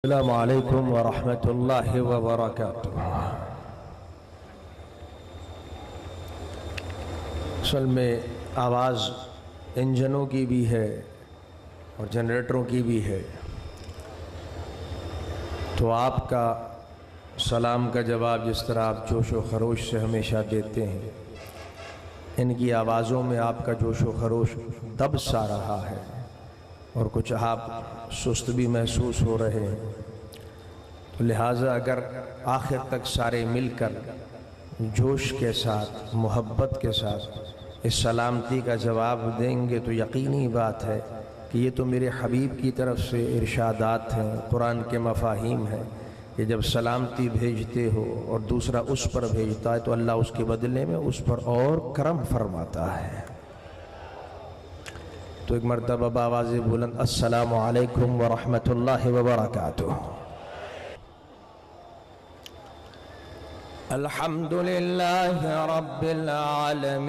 السلام علیکم ورحمۃ اللہ وبرکاتہ۔ اصل میں آواز انجنوں کی بھی ہے اور جنریٹروں کی بھی ہے، تو آپ کا سلام کا جواب جس طرح آپ جوش و خروش سے ہمیشہ دیتے ہیں، ان کی آوازوں میں آپ کا جوش و خروش دب سا رہا ہے اور کچھ آپ سست بھی محسوس ہو رہے ہیں، تو لہٰذا اگر آخر تک سارے مل کر جوش کے ساتھ محبت کے ساتھ اس سلامتی کا جواب دیں گے تو یقینی بات ہے کہ یہ تو میرے حبیب کی طرف سے ارشادات ہیں، قرآن کے مفاہیم ہیں کہ جب سلامتی بھیجتے ہو اور دوسرا اس پر بھیجتا ہے تو اللہ اس کے بدلے میں اس پر اور کرم فرماتا ہے۔ تو ایک مرتبہ بآواز بلند السلام علیکم ورحمۃ اللہ وبرکاتہ۔ الحمد للہ رب العالمین،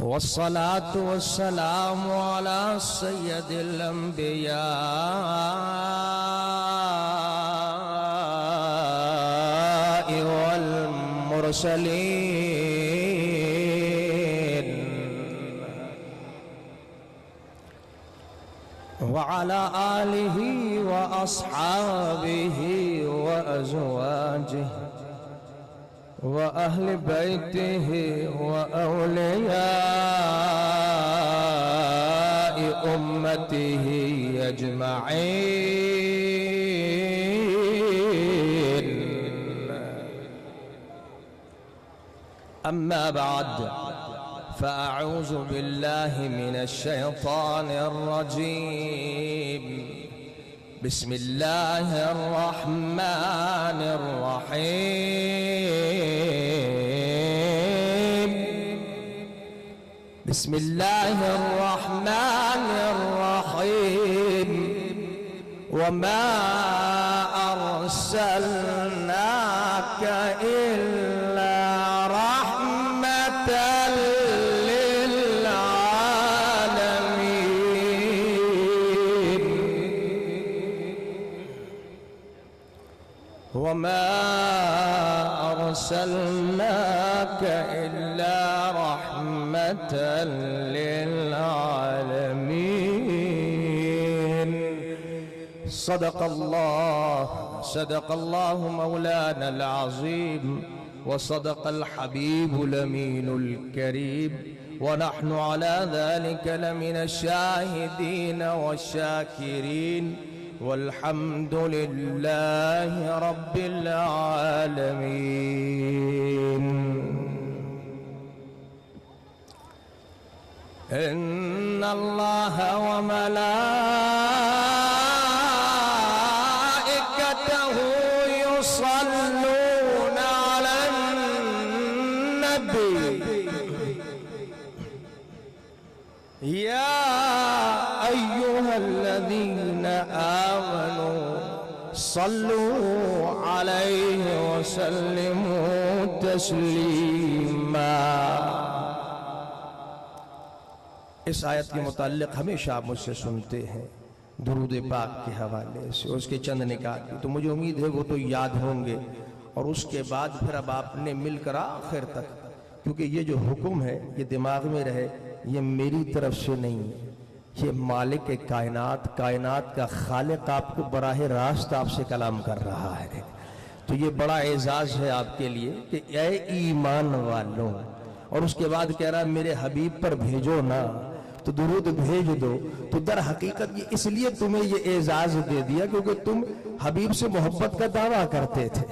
والصلاة والسلام على سید الانبیاء والمرسلین وعلى آلہ واصحابہ وازواجہ وأهل بيته وأولياء أمته أجمعين، أما بعد فأعوذ بالله من الشيطان الرجيم، بسم الله الرحمن الرحيم، بسم الله الرحمن الرحيم، وما أرسلناك إلا رحمة وما أرسلناك إلا رحمة للعالمين۔ صدق الله مولانا العظيم، وصدق الحبيب الأمين الكريم، ونحن على ذلك لمن الشاهدين والشاكرين، والحمد لله رب العالمين۔ إن الله وملائكته يصلون على النبي، يا أيها الذين آمنوا صلوا عليه وسلموا تسلیما۔ اس آیت کے متعلق ہمیشہ آپ مجھ سے سنتے ہیں درود پاک کے حوالے سے، اس کے چند نکات، تو مجھے امید ہے وہ تو یاد ہوں گے، اور اس کے بعد پھر اب آپ نے مل کر آخر تک، کیونکہ یہ جو حکم ہے یہ دماغ میں رہے، یہ میری طرف سے نہیں ہے، یہ مالک کائنات، کائنات کا خالق آپ کو براہ راست آپ سے کلام کر رہا ہے، تو یہ بڑا اعزاز ہے آپ کے لیے کہ اے ایمان والوں، اور اس کے بعد کہہ رہا میرے حبیب پر بھیجو نا، تو درود بھیج دو، تو در حقیقت یہ اس لیے تمہیں یہ اعزاز دے دیا کیونکہ تم حبیب سے محبت کا دعویٰ کرتے تھے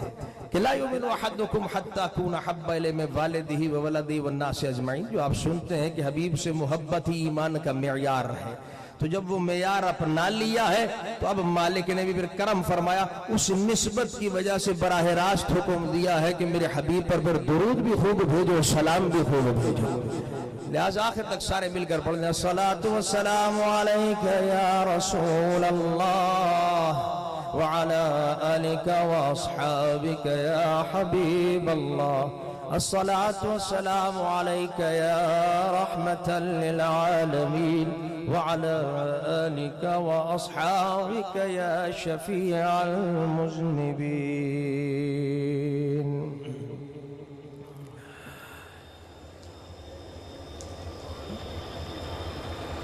کہ لا یؤمن احدکم حتی اکون احب الیہ من والدہ وولدہ والناس اجمعین، جو آپ سنتے ہیں کہ حبیب سے محبت ہی ایمان کا معیار ہے، تو جب وہ معیار اپنا لیا ہے تو اب مالک نے بھی پھر کرم فرمایا، اس نسبت کی وجہ سے براہ راست حکم دیا ہے کہ میرے حبیب پر پھر درود بھی خوب بھیجو، سلام بھی خوب بھیجو۔ لہذا آخر تک سارے مل کر پڑھیں الصلاۃ والسلام علیک یا رسول اللہ وعلى آلك وأصحابك يا حبيب الله. الصلاة والسلام عليك يا رحمة للعالمين وعلى آلك وأصحابك يا شفيع المذنبين.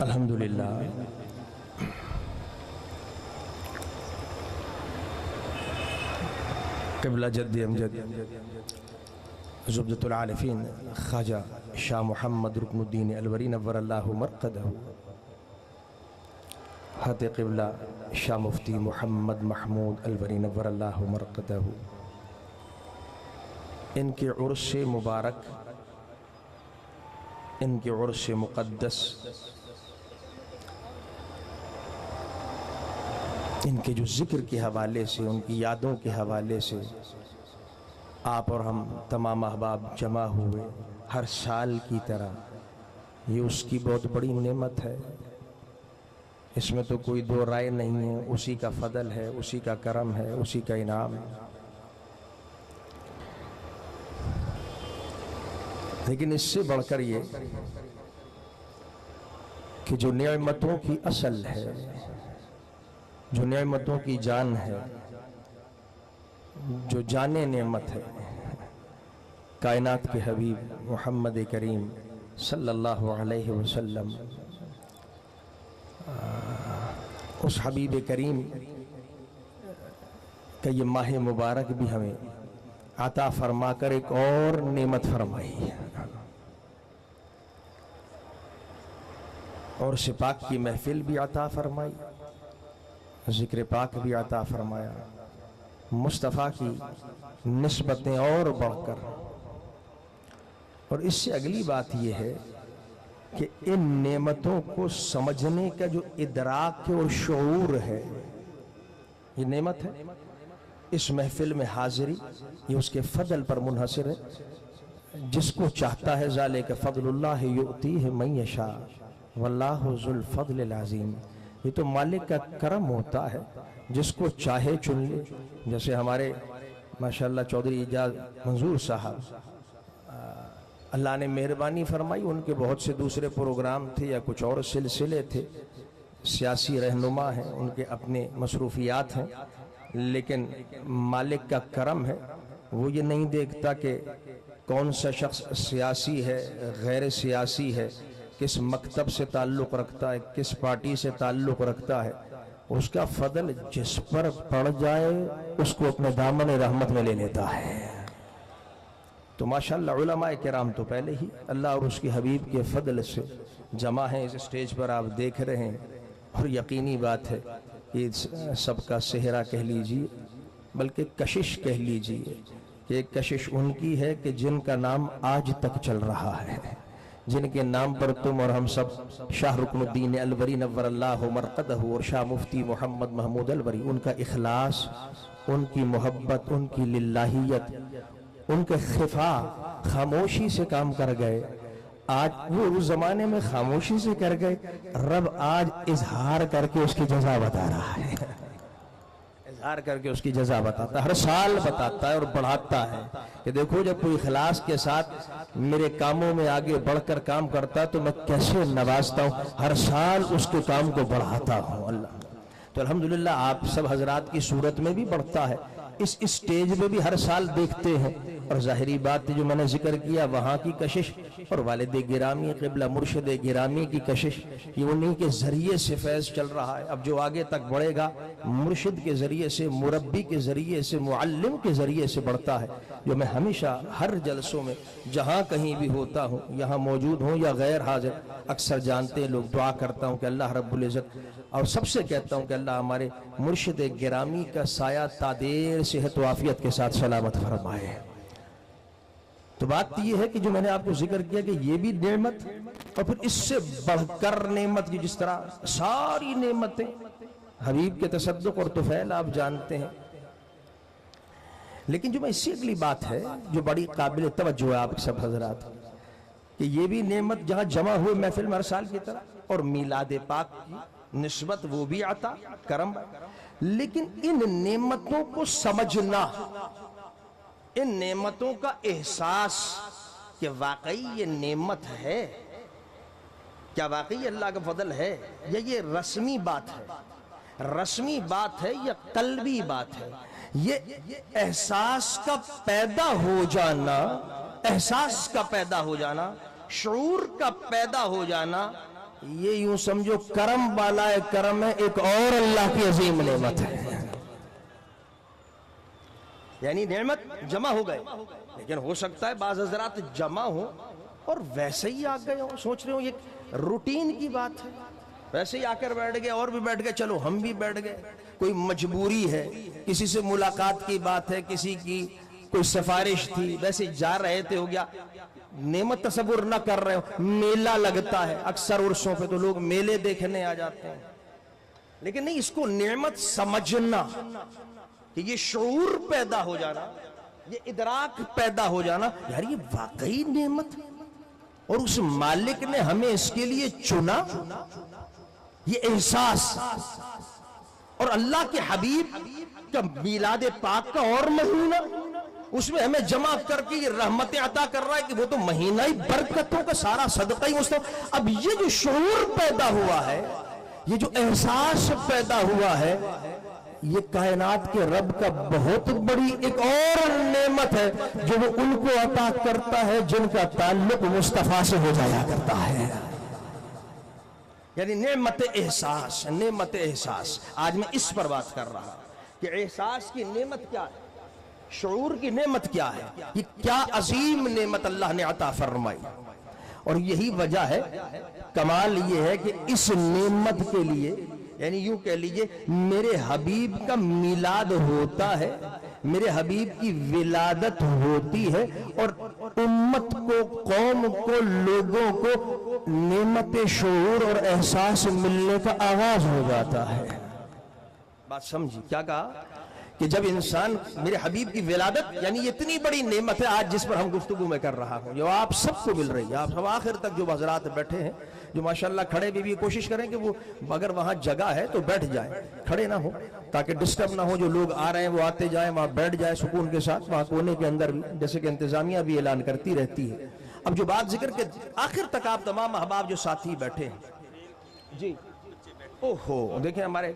الحمد لله. قبلہ جد امجد زبدۃ العارفین خواجہ شاہ محمد رکن الدین الوری نور اللہ مرقدہ، حضرت قبلہ شاہ مفتی محمد محمود الوری نور اللہ مرقدہ، ان کے عرس مبارک، ان کے عرس مقدس، ان کے جو ذکر کے حوالے سے، ان کی یادوں کے حوالے سے آپ اور ہم تمام احباب جمع ہوئے ہر سال کی طرح، یہ اس کی بہت بڑی نعمت ہے، اس میں تو کوئی دو رائے نہیں ہے، اسی کا فضل ہے، اسی کا کرم ہے، اسی کا انعام ہے۔ لیکن اس سے بڑھ کر یہ کہ جو نعمتوں کی اصل ہے، جو نعمتوں کی جان ہے، جو جان نعمت ہے، کائنات کے حبیب محمد کریم صلی اللہ علیہ وسلم، اس حبیب کریم کا یہ ماہ مبارک بھی ہمیں عطا فرما کر ایک اور نعمت فرمائی، اور سے پاک کی محفل بھی عطا فرمائی، ذکر پاک بھی عطا فرمایا، مصطفیٰ کی نسبتیں اور بڑھ کر۔ اور اس سے اگلی بات یہ ہے کہ ان نعمتوں کو سمجھنے کا جو ادراک اور شعور ہے، یہ نعمت ہے، اس محفل میں حاضری یہ اس کے فضل پر منحصر ہے، جس کو چاہتا ہے ذالک فضل اللہ یؤتیہ من یشاء واللہ ذو الفضل العظیم، یہ تو مالک کا کرم ہوتا ہے، جس کو چاہے چن لے۔ جیسے ہمارے ماشاءاللہ چودھری اعجاز منظور صاحب، اللہ نے مہربانی فرمائی، ان کے بہت سے دوسرے پروگرام تھے یا کچھ اور سلسلے تھے، سیاسی رہنما ہیں، ان کے اپنے مصروفیات ہیں، لیکن مالک کا کرم ہے، وہ یہ نہیں دیکھتا کہ کون سا شخص سیاسی ہے، غیر سیاسی ہے، کس مکتب سے تعلق رکھتا ہے، کس پارٹی سے تعلق رکھتا ہے، اس کا فضل جس پر پڑ جائے اس کو اپنے دامن رحمت میں لے لیتا ہے۔ تو ماشاءاللہ علماء کرام تو پہلے ہی اللہ اور اس کے حبیب کے فضل سے جمع ہیں، اس سٹیج پر آپ دیکھ رہے ہیں، اور یقینی بات ہے کہ سب کا صحرا کہہ لیجیے، بلکہ کشش کہہ لیجیے، کہ ایک کشش ان کی ہے کہ جن کا نام آج تک چل رہا ہے، جن کے نام پر تم اور ہم سب شاہ رکن الدین الوری نور اللہ مرقدہ اور شاہ مفتی محمد محمود الوری، ان کا اخلاص، ان کی محبت، ان کی للہیت، ان کے خفا خاموشی سے کام کر گئے، آج وہ اس زمانے میں خاموشی سے کر گئے، رب آج اظہار کر کے اس کی جزا بتا رہا ہے، اظہار کر کے اس کی جزا بتاتا ہے، ہر سال بتاتا ہے اور بڑھاتا ہے کہ دیکھو جب کوئی اخلاص کے ساتھ میرے کاموں میں آگے بڑھ کر کام کرتا تو میں کیسے نوازتا ہوں، ہر سال اس کے کام کو بڑھاتا ہوں اللہ۔ تو الحمدللہ آپ سب حضرات کی صورت میں بھی بڑھتا ہے، اس اسٹیج میں بھی ہر سال دیکھتے ہیں، اور ظاہری بات جو میں نے ذکر کیا وہاں کی کشش، اور والد گرامی قبلہ مرشد گرامی کی کشش، یہ انہی کے ذریعے سے فیض چل رہا ہے۔ اب جو آگے تک بڑھے گا مرشد کے ذریعے سے، مربی کے ذریعے سے، معلم کے ذریعے سے بڑھتا ہے، جو میں ہمیشہ ہر جلسوں میں جہاں کہیں بھی ہوتا ہوں، یہاں موجود ہوں یا غیر حاضر، اکثر جانتے ہیں لوگ، دعا کرتا ہوں کہ اللہ رب العزت، اور سب سے کہتا ہوں کہ اللہ ہمارے مرشد گرامی کا سایہ تادیر صحت و عافیت کے ساتھ سلامت فرمائے۔ تو بات یہ ہے کہ جو میں نے آپ کو ذکر کیا کہ یہ بھی نعمت، اور پھر اس سے بڑھ کر نعمت کی، جس طرح ساری نعمتیں حبیب کے تصدق اور طفیل آپ جانتے ہیں، لیکن جو میں اس سے اگلی بات ہے جو بڑی قابل توجہ ہے آپ سب حضرات، کہ یہ بھی نعمت جہاں جمع ہوئے محفل میں ہر سال کی طرح، اور میلاد پاک کی نسبت وہ بھی عطا کرم، لیکن ان نعمتوں کو سمجھنا، ان نعمتوں کا احساس کہ واقعی یہ نعمت ہے، کیا واقعی اللہ کا فضل ہے، یا یہ رسمی بات ہے، رسمی بات ہے یا قلبی بات ہے، یہ احساس کا پیدا ہو جانا، احساس کا پیدا ہو جانا، شعور کا پیدا ہو جانا، یہ یوں سمجھو کرم بالائے کرم ہے، ایک اور اللہ کی عظیم نعمت ہے۔ یعنی نعمت جمع ہو گئے، لیکن ہو سکتا ہے بعض حضرات جمع ہو اور ویسے ہی آ گئے ہو، سوچ رہے ہو یہ روٹین کی بات ہے، ویسے ہی آ کر بیٹھ گئے، اور بھی بیٹھ گئے، چلو ہم بھی بیٹھ گئے، کوئی مجبوری ہے، کسی سے ملاقات کی بات ہے، کسی کی کوئی سفارش تھی، ویسے جا رہے تھے، ہو گیا، نعمت تصور نہ کر رہے ہو، میلہ لگتا ہے، اکثر عرصوں پہ تو لوگ میلے دیکھنے آ جاتے ہیں، لیکن نہیں، اس کو نعمت سمجھنا، کہ یہ شعور پیدا ہو جانا، یہ ادراک پیدا ہو جانا، یار یہ واقعی نعمت، اور اس مالک نے ہمیں اس کے لیے چنا، یہ احساس، اور اللہ کے حبیب کا میلاد پاک کا اور مہینہ، اس میں ہمیں جمع کر کے یہ رحمتیں عطا کر رہا ہے کہ وہ تو مہینہ ہی برکتوں کا سارا صدقہ ہی مستقبل۔ اب یہ جو شعور پیدا ہوا ہے، یہ جو احساس پیدا ہوا ہے، یہ کائنات کے رب کا بہت بڑی ایک اور نعمت ہے، جو وہ ان کو عطا کرتا ہے جن کا تعلق مصطفیٰ سے ہو جایا کرتا ہے۔ یعنی نعمت احساس، نعمت احساس، آج میں اس پر بات کر رہا کہ احساس کی نعمت کیا ہے، شعور کی نعمت کیا ہے، یہ کیا عظیم نعمت اللہ نے عطا فرمائی، اور یہی وجہ ہے، کمال یہ ہے کہ اس نعمت کے لیے، یعنی یوں کہہ لیجئے میرے حبیب کا میلاد ہوتا ہے، میرے حبیب کی ولادت ہوتی ہے، اور امت کو، قوم کو، لوگوں کو نعمت شعور اور احساس ملنے کا آغاز ہو جاتا ہے۔ بات سمجھی کیا کہا؟ کہ جب انسان، میرے حبیب کی ولادت، یعنی یہ اتنی بڑی نعمت ہے آج جس پر ہم گفتگو میں کر رہا ہوں، جو آپ سب کو مل رہی ہے، آپ سب آخر تک جو حضرات بیٹھے ہیں، جو ماشاءاللہ کھڑے بھی کوشش کریں کہ وہ اگر وہاں جگہ ہے تو بیٹھ جائیں، کھڑے نہ ہو، تاکہ ڈسٹرب نہ ہو، جو لوگ آ رہے ہیں وہ آتے جائیں، وہاں بیٹھ جائیں سکون کے ساتھ، وہاں کونے کے اندر، جیسے کہ انتظامیہ بھی اعلان کرتی رہتی ہے۔ اب جو بات ذکر کے آخر تک آپ تمام احباب جو ساتھی بیٹھے ہیں، جی اوہو، دیکھیں ہمارے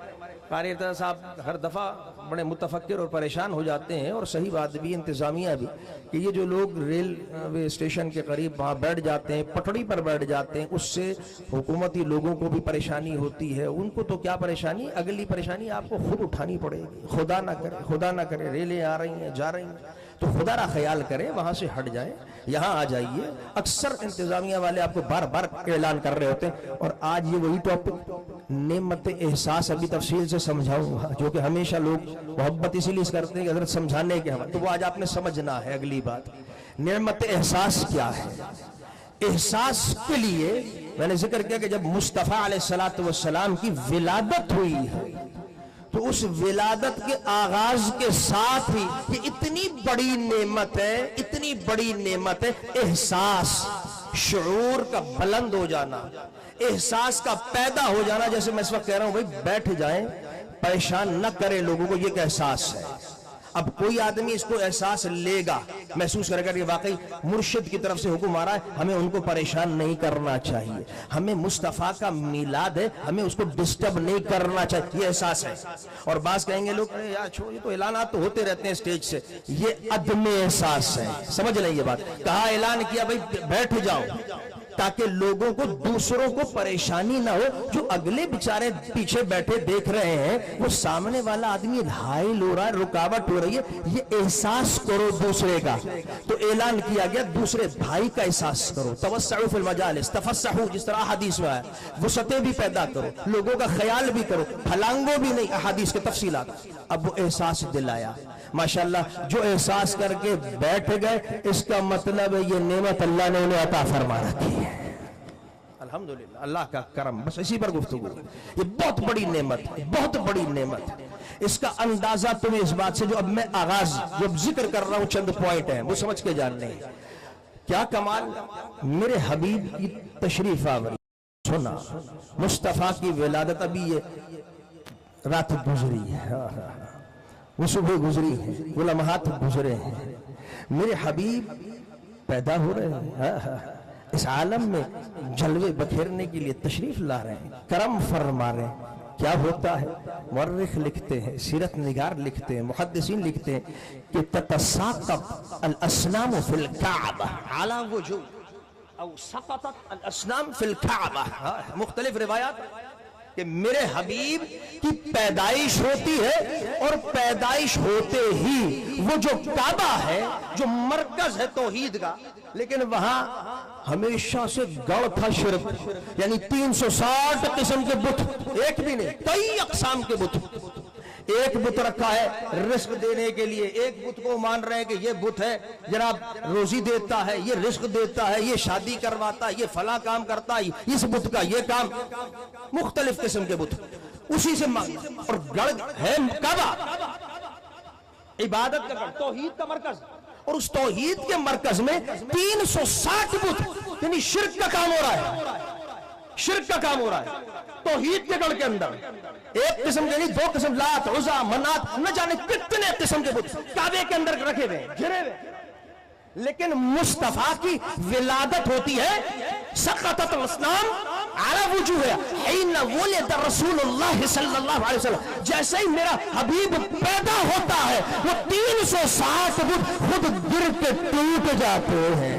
قاری ارتضیٰ صاحب ہر دفعہ بڑے متفکر اور پریشان ہو جاتے ہیں، اور صحیح بات بھی، انتظامیہ بھی، کہ یہ جو لوگ ریلوے اسٹیشن کے قریب وہاں بیٹھ جاتے ہیں، پٹڑی پر بیٹھ جاتے ہیں، اس سے حکومتی لوگوں کو بھی پریشانی ہوتی ہے، ان کو تو کیا پریشانی، اگلی پریشانی آپ کو خود اٹھانی پڑے گی، خدا نہ کرے، خدا نہ کرے، ریلیں آ رہی ہیں، جا رہی ہیں، تو خدا را خیال کریں، وہاں سے ہٹ جائیں، یہاں آ جائیے۔ اکثر انتظامیہ والے آپ کو بار بار اعلان کر رہے ہوتے ہیں، اور آج یہ وہی ٹاپک نعمت احساس ابھی تفصیل سے سمجھاؤں گا، جو کہ ہمیشہ لوگ محبت اسی لیے کرتے ہیں کہ حضرت سمجھانے کے حوالے، تو وہ آج آپ نے سمجھنا ہے۔ اگلی بات، نعمت احساس کیا ہے؟ احساس کے لیے میں نے ذکر کیا کہ جب مصطفیٰ علیہ السلام کی ولادت ہوئی ہے، تو اس ولادت کے آغاز کے ساتھ ہی یہ اتنی بڑی نعمت ہے، اتنی بڑی نعمت ہے، احساس، شعور کا بلند ہو جانا، احساس کا پیدا ہو جانا۔ جیسے میں اس وقت کہہ رہا ہوں بھائی بیٹھ جائیں، پریشان نہ کریں لوگوں کو، یہ ایک احساس ہے۔ اب کوئی آدمی اس کو احساس لے گا، محسوس کرے گا کہ واقعی مرشد کی طرف سے حکم آ رہا ہے، ہمیں ان کو پریشان نہیں کرنا چاہیے، ہمیں مصطفیٰ کا میلاد ہے، ہمیں اس کو ڈسٹرب نہیں کرنا چاہیے، یہ احساس ہے۔ اور بعض کہیں گے لوگ، ارے یار چھوڑ، یہ تو اعلانات تو ہوتے رہتے ہیں اسٹیج سے، یہ عدم احساس ہے۔ سمجھ لیں یہ بات، کہا اعلان کیا بھائی بیٹھ جاؤ، تاکہ لوگوں کو، دوسروں کو پریشانی نہ ہو، جو اگلے بیچارے پیچھے بیٹھے دیکھ رہے ہیں، وہ سامنے والا آدمی حائل ہو رہا ہے، رکاوٹ ہو رہی ہے، یہ احساس کرو دوسرے کا۔ تو اعلان کیا گیا دوسرے بھائی کا احساس کرو، توسعوا فی المجالس، تفسحوا، جس طرح حدیث میں ہے، وسعتیں بھی پیدا کرو، لوگوں کا خیال بھی کرو، پھلانگو بھی نہیں، احادیث کے تفصیلات۔ اب وہ احساس دلایا، ماشاءاللہ جو احساس کر کے بیٹھ گئے، اس کا مطلب ہے یہ نعمت اللہ نے انہیں عطا فرما رکھی ہے۔ الحمدللہ، اللہ کا کرم، بس اسی پر گفتگو، یہ بہت بڑی نعمت ہے، بہت بڑی نعمت ہے۔ اس کا اندازہ تمہیں اس بات سے، جو اب میں آغاز جب ذکر کر رہا ہوں، چند پوائنٹ ہیں وہ سمجھ کے جاننے ہیں۔ کیا کمال، میرے حبیب کی تشریف آوری، سنا، مصطفیٰ کی ولادت، ابھی یہ رات گزری ہے، وہ صبح گزری ہے، وہ لمحات گزرے ہیں، میرے حبیب پیدا ہو رہے ہیں، اس عالم میں جلوے بکھیرنے کے لیے تشریف لا رہے ہیں، کرم فرما رہے ہیں۔ کیا ہوتا ہے؟ مورخ لکھتے ہیں، سیرت نگار لکھتے ہیں، محدثین لکھتے ہیں کہ تتساقط الاسنام فی الکعبہ علی وجوہ او سقطت الاسنام فی الکعبہ، مختلف روایات کہ میرے حبیب کی پیدائش ہوتی ہے اور پیدائش ہوتے ہی وہ جو کعبہ ہے، جو مرکز ہے توحید کا، لیکن وہاں ہمیشہ سے گڑ تھا شرک، یعنی 360 قسم کے بت، ایک بھی نہیں، کئی اقسام کے بت۔ ایک بت رکھا ہے رزق دینے کے لیے، ایک بت کو مان رہے ہیں کہ یہ بت ہے جناب روزی دیتا ہے، یہ رزق دیتا ہے، یہ شادی کرواتا ہے، یہ فلاں کام کرتا ہے، اس بت کا یہ کام، مختلف قسم کے بت اسی سے مانگ، اور گڑ ہے کعبہ، عبادت کا گڑ، توحید کا مرکز، اور اس توحید کے مرکز میں 360 بت، یعنی شرک کا کام ہو رہا ہے، شرک کا کام ہو رہا ہے توحید کے گڑھ کے اندر۔ ایک قسم کے نہیں، 2 قسم، لات، عزا، منات، نہ جانے کتنے قسم کے بت کعبے کے اندر رکھے ہوئے، گھرے ہوئے، لیکن مصطفیٰ کی ولادت ہوتی ہے سقطت الاسنام علی وجوہ حین ولد رسول اللہ صلی اللہ علیہ وسلم، جیسے ہی میرا حبیب پیدا ہوتا ہے وہ 360 بت خود گر کے ٹوٹ جاتے ہیں۔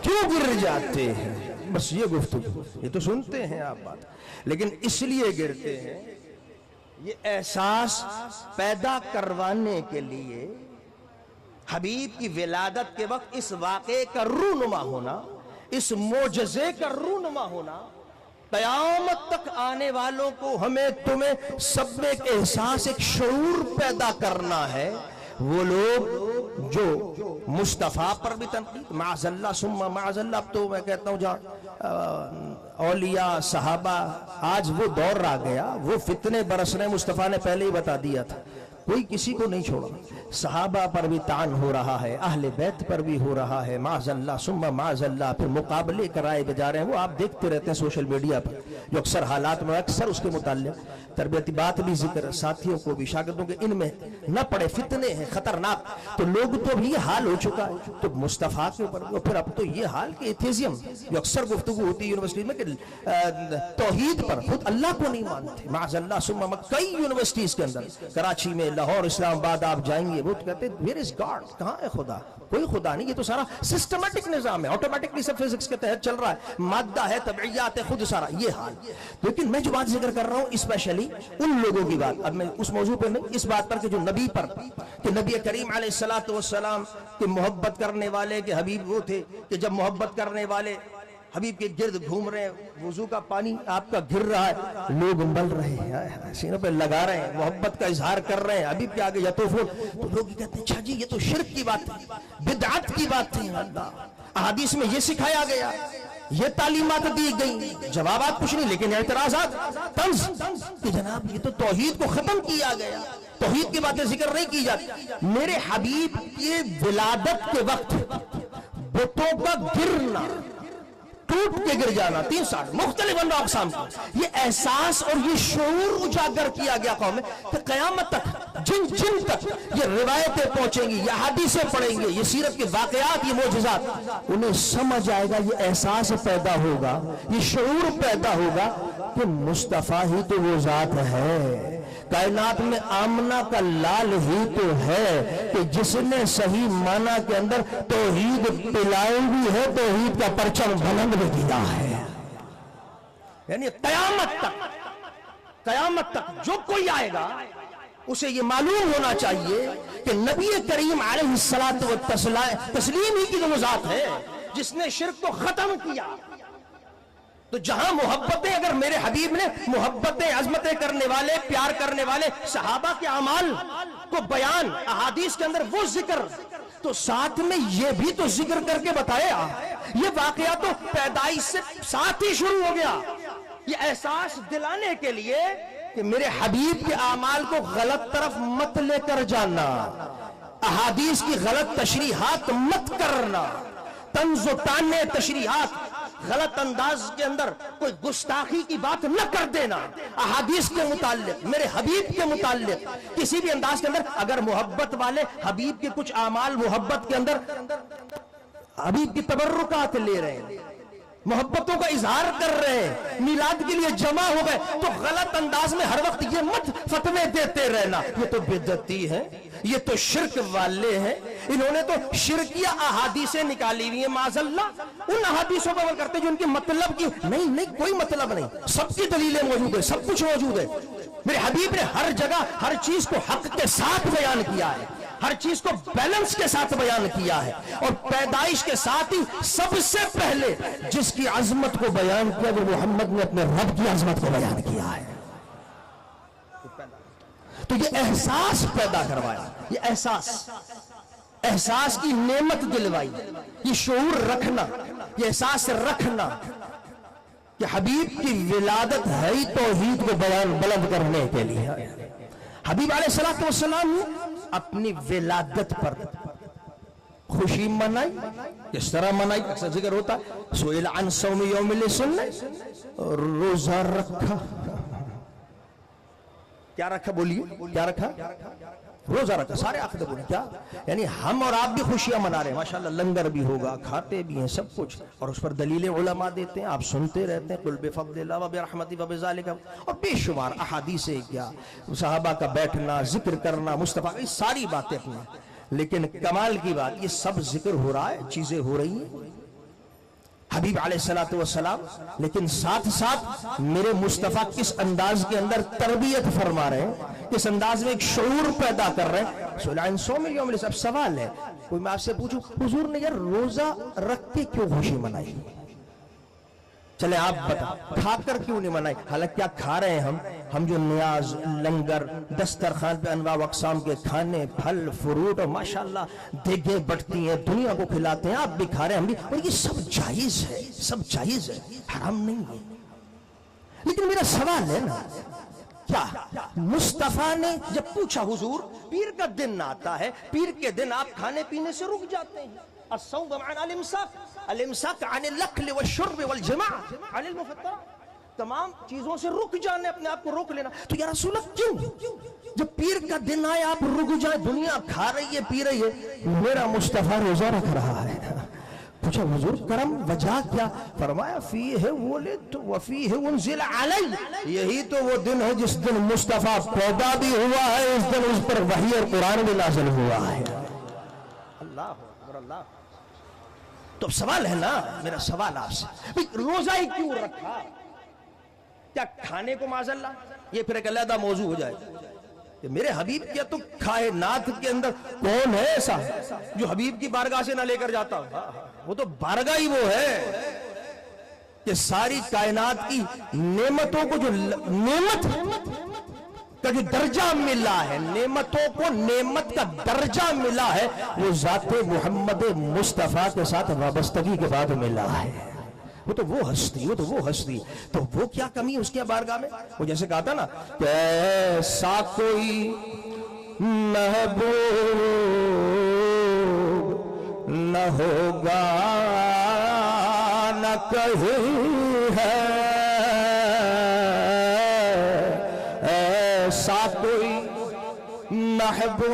کیوں گر جاتے ہیں؟ بس یہ گفتگو، یہ تو سنتے ہیں آپ بات، لیکن اس لیے گرتے ہیں یہ احساس پیدا کروانے کے لیے حبیب کی ولادت کے وقت اس واقعے کا رونما ہونا، اس معجزے کا رونما ہونا، قیامت تک آنے والوں کو، ہمیں تمہیں سب میں ایک احساس، ایک شعور پیدا کرنا ہے۔ وہ لوگ جو مصطفیٰ پر بھی تنقید، معاذ اللہ ثم معاذ اللہ، اب تو میں کہتا ہوں جہاں اولیاء صحابہ، آج وہ دور آ گیا، وہ فتنے برسنے مصطفیٰ نے پہلے ہی بتا دیا تھا، کوئی کسی کو نہیں چھوڑا، صحابہ پر بھی طعن ہو رہا ہے، اہل بیت پر بھی ہو رہا ہے، معاذ اللہ ثم معاذ اللہ، پھر مقابلے کرائے جا رہے ہیں، وہ آپ دیکھتے رہتے ہیں سوشل میڈیا پر، جو اکثر حالات میں اکثر اس کے متعلق تربیتی بات بھی ذکر، ساتھیوں کو بھی، شاگردوں کے، ان میں نہ پڑے، فتنے ہیں خطرناک، تو لوگ تو بھی یہ حال ہو چکا ہے، تو مصطفیٰ کے اوپر، پھر اب تو یہ حال کہ ایتھیزم، جو اکثر گفتگو ہوتی ہے یونیورسٹی میں کہ توحید پر خود اللہ کو نہیں مانتے، معاذ اللہ ثم، کئی یونیورسٹیز کے اندر، کراچی میں، لاہور، اسلام آباد آپ جائیں گے، وہ کہتے ہیں ویئر از گاڈ، کہاں ہے خدا؟ کوئی خدا نہیں، یہ تو سارا سسٹمیٹک نظام ہے، آٹومیٹکلی سب فزکس کے تحت چل رہا ہے، مادہ ہے، طبعیات ہے، خود سارا یہ حال۔ لیکن میں جو بات ذکر کر رہا ہوں اسپیشلی ان لوگوں کی بات، اب میں اس موضوع پہ نہیں، اس بات پر کہ جو نبی پر، کہ نبی کریم علیہ السلام کے محبت کرنے والے کے حبیب وہ تھے کہ جب محبت کرنے والے حبیب کے گرد گھوم رہے ہیں، وضو کا پانی آپ کا گر رہا ہے، لوگ مل رہے ہیں، سینوں پہ لگا رہے ہیں، محبت کا اظہار کر رہے ہیں حبیب کے آگے یطوفون، تو لوگ کہتے ہیں اچھا جی یہ تو شرک کی بات ہے، بدعت کی بات ہے، اللہ احادیث میں یہ سکھایا گیا، یہ تعلیمات دی گئی، جوابات کچھ نہیں، لیکن اعتراضات، طنز کہ جناب یہ تو توحید کو ختم کیا گیا، توحید کی باتیں ذکر نہیں کی جاتی۔ میرے حبیب کی ولادت کے وقت بتوں کا گرنا، ٹوٹ کے گر جانا، 360 مختلف انواع اقسام کا، یہ احساس اور یہ شعور اجاگر کیا گیا قوم میں کہ قیامت تک جن تک یہ روایتیں پہنچیں گی، یہ حدیثیں پڑھیں گے، یہ سیرت کے واقعات، یہ معجزات، انہیں سمجھ آئے گا، یہ احساس پیدا ہوگا، یہ شعور پیدا ہوگا کہ مصطفیٰ ہی تو وہ ذات ہے، کائنات میں آمنہ کا لال ہی تو ہے کہ جس نے صحیح معنی کے اندر توحید پلائی بھی ہے، توحید کا پرچم بلند بھی کیا ہے۔ یعنی قیامت تک جو کوئی آئے گا اسے یہ معلوم ہونا چاہیے کہ نبی کریم علیہ الصلوۃ والتسلیم ہی کی وہ ذات ہے جس نے شرک کو ختم کیا۔ تو جہاں محبتیں، اگر میرے حبیب نے محبتیں، عظمتیں کرنے والے، پیار کرنے والے صحابہ کے اعمال کو بیان، احادیث کے اندر وہ ذکر، تو ساتھ میں یہ بھی تو ذکر کر کے بتایا، یہ واقعہ تو پیدائش سے ساتھ ہی شروع ہو گیا، یہ احساس دلانے کے لیے کہ میرے حبیب کے اعمال کو غلط طرف مت لے کر جانا، احادیث کی غلط تشریحات مت کرنا، طنز و تانے تشریحات، غلط انداز کے اندر کوئی گستاخی کی بات نہ کر دینا، احادیث کے متعلق، میرے حبیب کے متعلق کسی بھی انداز کے اندر اگر محبت والے حبیب کے کچھ اعمال محبت کے اندر حبیب کی تبرکات لے رہے ہیں، محبتوں کا اظہار کر رہے ہیں، میلاد کے لیے جمع ہو گئے، تو غلط انداز میں ہر وقت یہ مت فتوے دیتے رہنا، یہ تو بدعتی ہے، یہ تو شرک والے ہیں، انہوں نے تو شرکیہ احادیثیں نکالی ہوئی ہیں معاذ اللہ، ان احادیثوں پر عمل کرتے جو ان کی مطلب کی نہیں کوئی مطلب نہیں، سب کی دلیلیں موجود ہیں، سب کچھ موجود ہے۔ میرے حبیب نے ہر جگہ ہر چیز کو حق کے ساتھ بیان کیا ہے، ہر چیز کو بیلنس کے ساتھ بیان کیا ہے، اور پیدائش کے ساتھ ہی سب سے پہلے جس کی عظمت کو بیان کیا وہ محمد نے اپنے رب کی عظمت کو بیان کیا ہے۔ تو یہ احساس پیدا کروایا، یہ احساس کی نعمت دلوائی، یہ شعور رکھنا، یہ احساس رکھنا کہ حبیب کی ولادت ہے ہی توحید کو بیان بلند کرنے کے لیے۔ حبیب علیہ السلام اپنی ولادت پر خوشی منائی، کس طرح منائی؟ اکثر ذکر ہوتا ہے سئل عن صوم یوم السنۃ، روزہ رکھا، کیا رکھا؟ بولیے کیا رکھا؟ روزہ رکھا، سارے عقیدے بولے کیا؟ یعنی ہم اور آپ بھی خوشیاں منا رہے ہیں، ماشاءاللہ لنگر بھی ہوگا، کھاتے بھی ہیں، سب کچھ، اور اس پر دلیل علماء دیتے ہیں، آپ سنتے رہتے ہیں، قل بفضل اللہ وبرحمتہ وبذالک، اور بے شمار احادیث کیا، صحابہ کا بیٹھنا، ذکر کرنا، مصطفیٰ، یہ ساری باتیں اپنی، لیکن کمال کی بات یہ سب ذکر ہو رہا ہے، چیزیں ہو رہی ہیں، حبیب علیہ السلام، لیکن ساتھ ساتھ میرے مصطفیٰ کس انداز کے اندر تربیت فرما رہے ہیں، کس انداز میں ایک شعور پیدا کر رہے ہیں۔ سئل عن صوم یوم السنۃ، اب سوال ہے، کوئی میں آپ سے پوچھوں حضور نے یار روزہ رکھ کے کیوں خوشی منائی؟ چلے آپ بتا، کھا کر کیوں نہیں منائی؟ حالانکہ کیا کھا رہے ہیں ہم جو نیاز، لنگر، دسترخوان پہ انواع و اقسام کے کھانے، پھل فروٹ، اور ماشاءاللہ دیگیں بٹتی ہیں، دنیا کو کھلاتے ہیں، آپ بھی کھا رہے ہیں، ہم بھی، اور یہ سب جائز ہے، سب جائز ہے، حرام نہیں ہے۔ لیکن میرا سوال ہے نا، کیا مصطفیٰ نے جب پوچھا حضور پیر کا دن آتا ہے، پیر کے دن آپ کھانے پینے سے رک جاتے ہیں، الصوم بمعنى الامساک عن الاکل والشرب والجماع عن المفطرات، تمام چیزوں سے رک جانے، اپنے آپ کو روک لینا، تو یا رسول اللہ کیوں؟ جب پیر کا دن آئے آپ رک جائیں، دنیا کھا رہی ہے، پی رہی ہے، میرا مصطفیٰ روزہ رکھ رہا ہے۔ پوچھا حضور کرم وجہ کیا؟ فرمایا فیہ ولدت وفیہ انزل علی، یہی تو وہ دن ہے جس دن مصطفیٰ پیدا بھی ہوا ہے، اس دن اس پر وحی اور قرآن بھی نازل ہوا ہے۔ اللہ اکبر، اللہ۔ تو سوال ہے نا، میرا سوال آپ سے، روزہ ہی کیوں رکھا؟ کیا کھانے کو معاذ اللہ؟ یہ پھر ایک علیحدہ موضوع ہو جائے کہ میرے حبیب کیا تو کائنات کے اندر کون ہے ایسا جو حبیب کی بارگاہ سے نہ لے کر جاتا؟ وہ تو بارگاہ ہی وہ ہے کہ ساری کائنات کی نعمتوں کو، جو نعمت کا جو درجہ ملا ہے، نعمتوں کو نعمت کا درجہ ملا ہے، وہ ذات محمد مصطفیٰ کے ساتھ وابستگی کے بعد ملا ہے۔ وہ تو وہ ہستی، تو وہ کیا کمی اس کے بارگاہ میں؟ وہ جیسے کہا تھا نا کہ ایسا کوئی محبوب نہ ہوگا نہ کہیں ہے، ایسا کوئی محبوب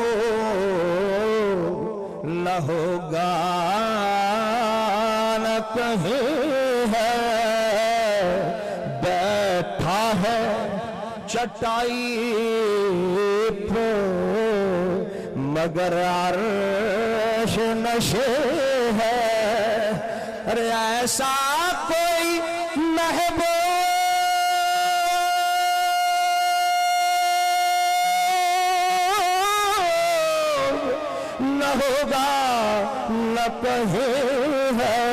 نہ ہوگا نہ کہیں ہے، بیٹھا ہے چٹائی پہ مگر عرش نشے ہے، ارے ایسا کوئی محبوب نہ ہوگا نہ کہیں ہے،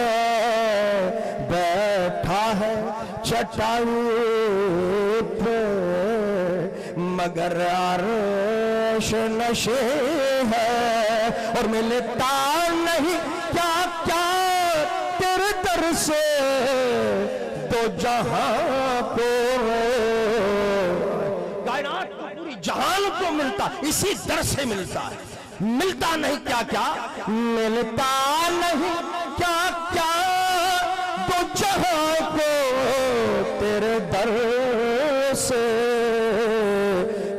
بیٹھا ہے چٹائی پہ مگر عرش نشے ہے، اور ملتا نہیں کیا کیا تیرے در سے دو جہاں کو، کائنات کو پوری جہان کو ملتا اسی در سے ملتا ہے. ملتا نہیں کیا کیا، ملتا نہیں کیا کیا دو جہاں کو تیرے در سے.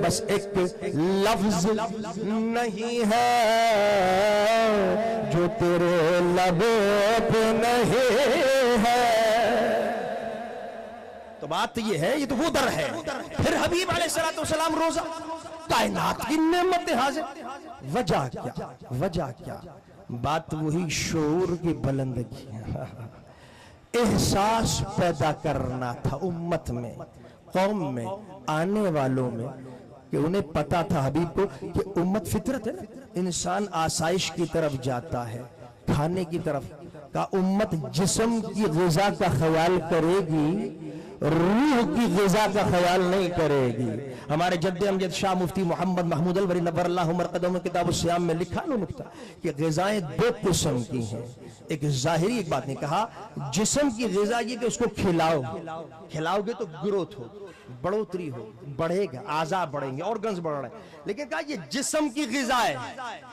بس ایک لفظ نہیں ہے جو تیرے لبوں پہ نہیں ہے. تو بات یہ ہے، یہ تو وہ در ہے. پھر حبیب علیہ السلام روزہ، کائنات کی نعمت حاضر. وجہ کیا، وجہ کیا؟ بات وہی شعور کی بلندگی، احساس پیدا کرنا تھا امت میں، قوم میں، آنے والوں میں، کہ انہیں پتا تھا حبیب کو کہ امت فطرت ہے نا، انسان آسائش کی طرف جاتا ہے، کھانے کی طرف. کا امت جسم کی غذا کا خیال کرے گی، روح کی غذا کا خیال نہیں کرے گی. ہمارے جد امجد شاہ مفتی محمد محمود الوری نبر اللہ مرقدہ میں کتاب الصیام میں لکھا نو نکتہ کہ غذائیں دو قسم کی ہیں. ایک ظاہری، ایک بات نہیں کہا جسم کی غذا یہ کہ اس کو کھلاؤ، کھلاؤ گے تو گروتھ ہو، بڑھوتری ہو، بڑھے گا، اعضاء بڑھیں گے، آرگنز بڑھ رہے ہیں. لیکن کہا یہ جسم کی غذا ہے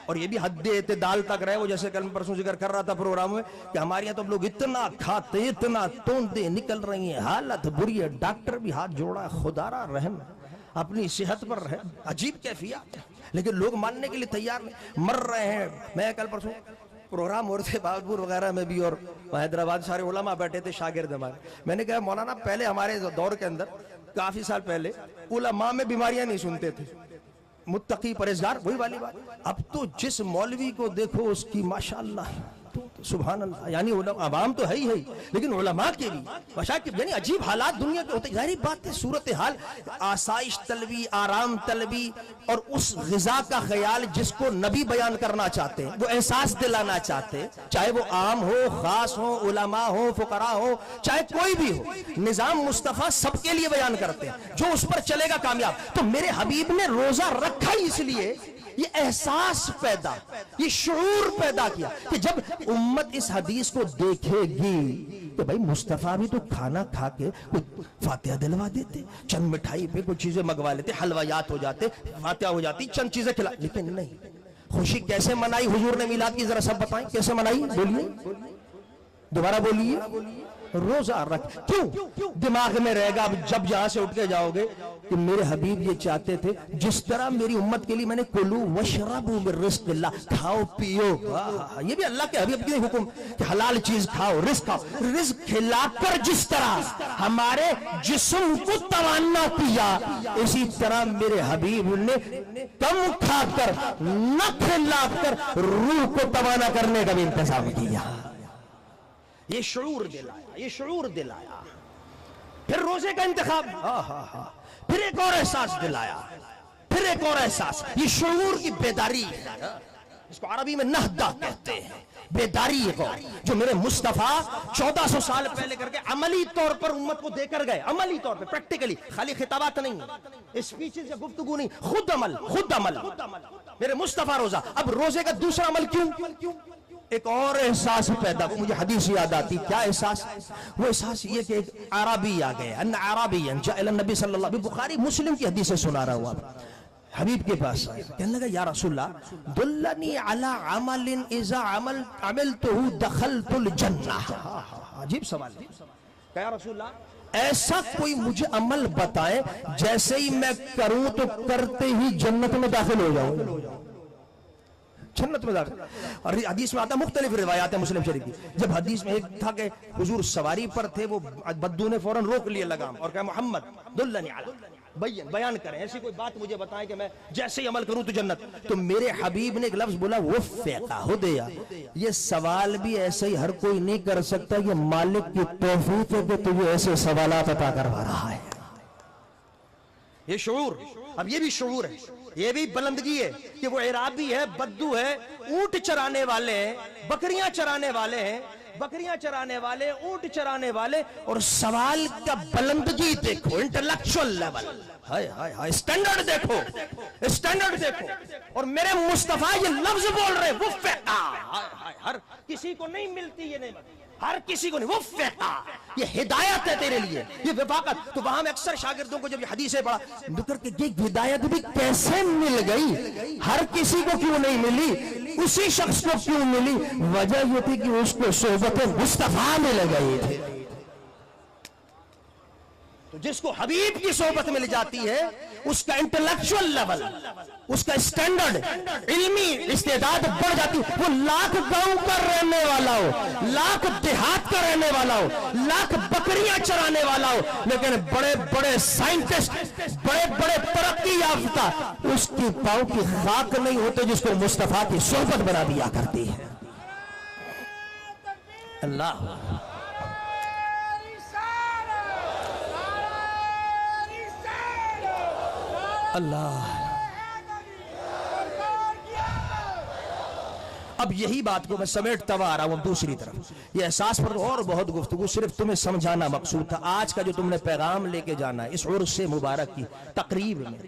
اور یہ بھی حد اعتدال تک رہے. وہ جیسے کل پرسوں ذکر کر رہا تھا پروگرام میں کہ ہمارے یہاں تو لوگ اتنا کھاتے، اتنا توندے نکل رہی ہیں، حالت بری ہے. ڈاکٹر بھی ہاتھ جوڑا ہے، خدا را رحم، اپنی صحت پر رحم. عجیب کیفیات، لیکن لوگ ماننے کے لیے تیار نہیں، مر رہے ہیں. میں کل پرسوں پروگرام ہو رہے تھے بہادرپور وغیرہ میں بھی، اور حیدرآباد سارے علماء بیٹھے تھے، شاگرد ہمارے. میں نے کہا مولانا پہلے ہمارے دور کے اندر کافی سال پہلے علماء میں بیماریاں نہیں سنتے تھے، متقی پرہیزگار، وہی والی بات. اب تو جس مولوی کو دیکھو اس کی ماشاءاللہ سبحان اللہ، یعنی عوام تو ہے ہی ہے، لیکن علماء کے بھی مشاکل، یعنی عجیب حالات دنیا کے ہوتے. ظاہری بات ہے، صورتحال آسائش طلبی، آرام طلبی، اور اس غذا کا خیال جس کو نبی بیان کرنا چاہتے ہیں، وہ احساس دلانا چاہتے ہیں، چاہے وہ عام ہو، خاص ہو، علماء ہو، فقراء ہو، چاہے کوئی بھی ہو، نظام مصطفیٰ سب کے لیے بیان کرتے ہیں، جو اس پر چلے گا کامیاب. تو میرے حبیب نے روزہ رکھا ہی اس لیے، یہ احساس پیدا، یہ شعور پیدا کیا کہ جب امت اس حدیث کو دیکھے گی کہ بھائی مصطفیٰ بھی تو کھانا کھا کے کوئی فاتحہ دلوا دیتے، چند مٹھائی پہ کوئی چیزیں منگوا لیتے، حلویات ہو جاتے، فاتحہ ہو جاتی، چند چیزیں کھلا. لیکن نہیں، خوشی کیسے منائی حضور نے میلاد کی، ذرا سب بتائیں کیسے منائی؟ بولیے، دوبارہ بولیے. روزہ رکھ. کیوں؟ دماغ میں رہے گا اب جب یہاں سے اٹھ کے جاؤ گے کہ میرے حبیب یہ چاہتے تھے جس طرح میری امت کے لیے میں نے کلو وشربوا من رزق اللہ، کھاؤ پیو. یہ بھی اللہ کے حبیب کے حکم کہ حلال چیز کھاؤ، رزق کھاؤ. رزق کھلا کر جس طرح ہمارے جسم کو توانا کیا، اسی طرح میرے حبیب نے کم کھا کر، نہ کھلا کر روح کو توانا کرنے کا بھی انتظام کیا. یہ شعور دلایا، یہ شعور دلایا. پھر روزے کا انتخاب، پھر ایک اور احساس دلایا، پھر ایک اور احساس. یہ شعور کی بیداری ہے، اس کو عربی میں نہدہ کہتے ہیں. بیداری کو جو میرے مصطفیٰ 1400 سال پہلے کر کے عملی طور پر امت کو دے کر گئے، عملی طور پر، پریکٹیکلی، خالی خطابات نہیں، اسپیچز یا گفتگو نہیں، خود عمل، خود عمل. میرے مصطفیٰ روزہ. اب روزے کا دوسرا عمل کیوں؟ ایک اور احساس پیدا. مجھے حدیث یاد آتی. کیا احساس؟ وہ احساس یہ کہ ایک عربی آ گئے، ان عربی جاء الی النبی صلی اللہ علیہ وسلم، بخاری مسلم کی حدیث سے سنا رہا ہوا، حبیب کے پاس کہنے لگا یا رسول اللہ دلنی علی عمل اذا عملته دخلت الجنہ. عجیب سوال ہے. کہ یا رسول اللہ ایسا کوئی مجھے عمل بتائیں جیسے ہی میں کروں تو کرتے ہی جنت میں داخل ہو جاؤں. جنت میں داخل. اور حدیث میں آتا مختلف روایات ہیں مسلم شریف کی. جب حدیث میں ایک تھا کہ حضور سواری پر تھے، وہ بدو نے فوراً روک لیے لگام اور کہا محمد دلنی علی، بیان کریں، ایسی کوئی بات مجھے بتائیں کہ میں جیسے ہی عمل کروں تو جنت. تو میرے حبیب نے ایک لفظ بولا، وفقا ہدیا. یہ سوال بھی ایسے ہی ہر کوئی نہیں کر سکتا، یہ مالک کی توفیق ہے کہ تجھے ایسے سوالات عطا کروا رہا ہے. یہ شعور. اب یہ بھی شعور ہے، یہ بھی بلندگی ہے کہ وہ عرابی ہے، بدو ہے، اونٹ چرانے والے ہیں، بکریاں چرانے والے ہیں، بکریاں چرانے والے، اونٹ چرانے والے، اور سوال کا بلندگی دیکھو، انٹلیکچول لیول، ہائے ہائے ہائے، اسٹینڈرڈ دیکھو، اسٹینڈرڈ دیکھو. اور میرے مصطفیٰ یہ لفظ بول رہے، وہ ہر کسی کو نہیں ملتی یہ نعمت، ہر کسی کو نہیں، وہ فقہ یہ ہدایت ہے تیرے لیے، یہ وفاقت۔ تو وہاں میں اکثر شاگردوں کو جب یہ حدیثیں پڑھا نکر کے یہ ہدایت بھی کیسے مل گئی، ہر کسی کو کیوں نہیں ملی، اسی شخص کو کیوں ملی؟ وجہ یہ تھی کہ اس کو صحبت مصطفیٰ مل گئی تھی۔ تو جس کو حبیب کی صحبت مل جاتی ہے اس کا انٹلیکچول لیول، اس کا اسٹینڈرڈ، علمی استعداد بڑھ جاتی ہے۔ وہ لاکھ گاؤں کا رہنے والا ہو، لاکھ دیہات کا رہنے والا ہو، لاکھ بکریاں چرانے والا ہو، لیکن بڑے بڑے سائنٹسٹ، بڑے بڑے ترقی یافتہ، اس کی پاؤں کی خاک نہیں ہوتے جس کو مصطفیٰ کی صحبت بنا دیا کرتی ہے۔ اللہ اللہ۔ اب یہی بات کو میں سمیٹتا ہوا آ رہا ہوں دوسری طرف، یہ احساس پر اور بہت گفتگو، صرف تمہیں سمجھانا مقصود تھا۔ آج کا جو تم نے پیغام لے کے جانا ہے اس عرس مبارک کی تقریب میں،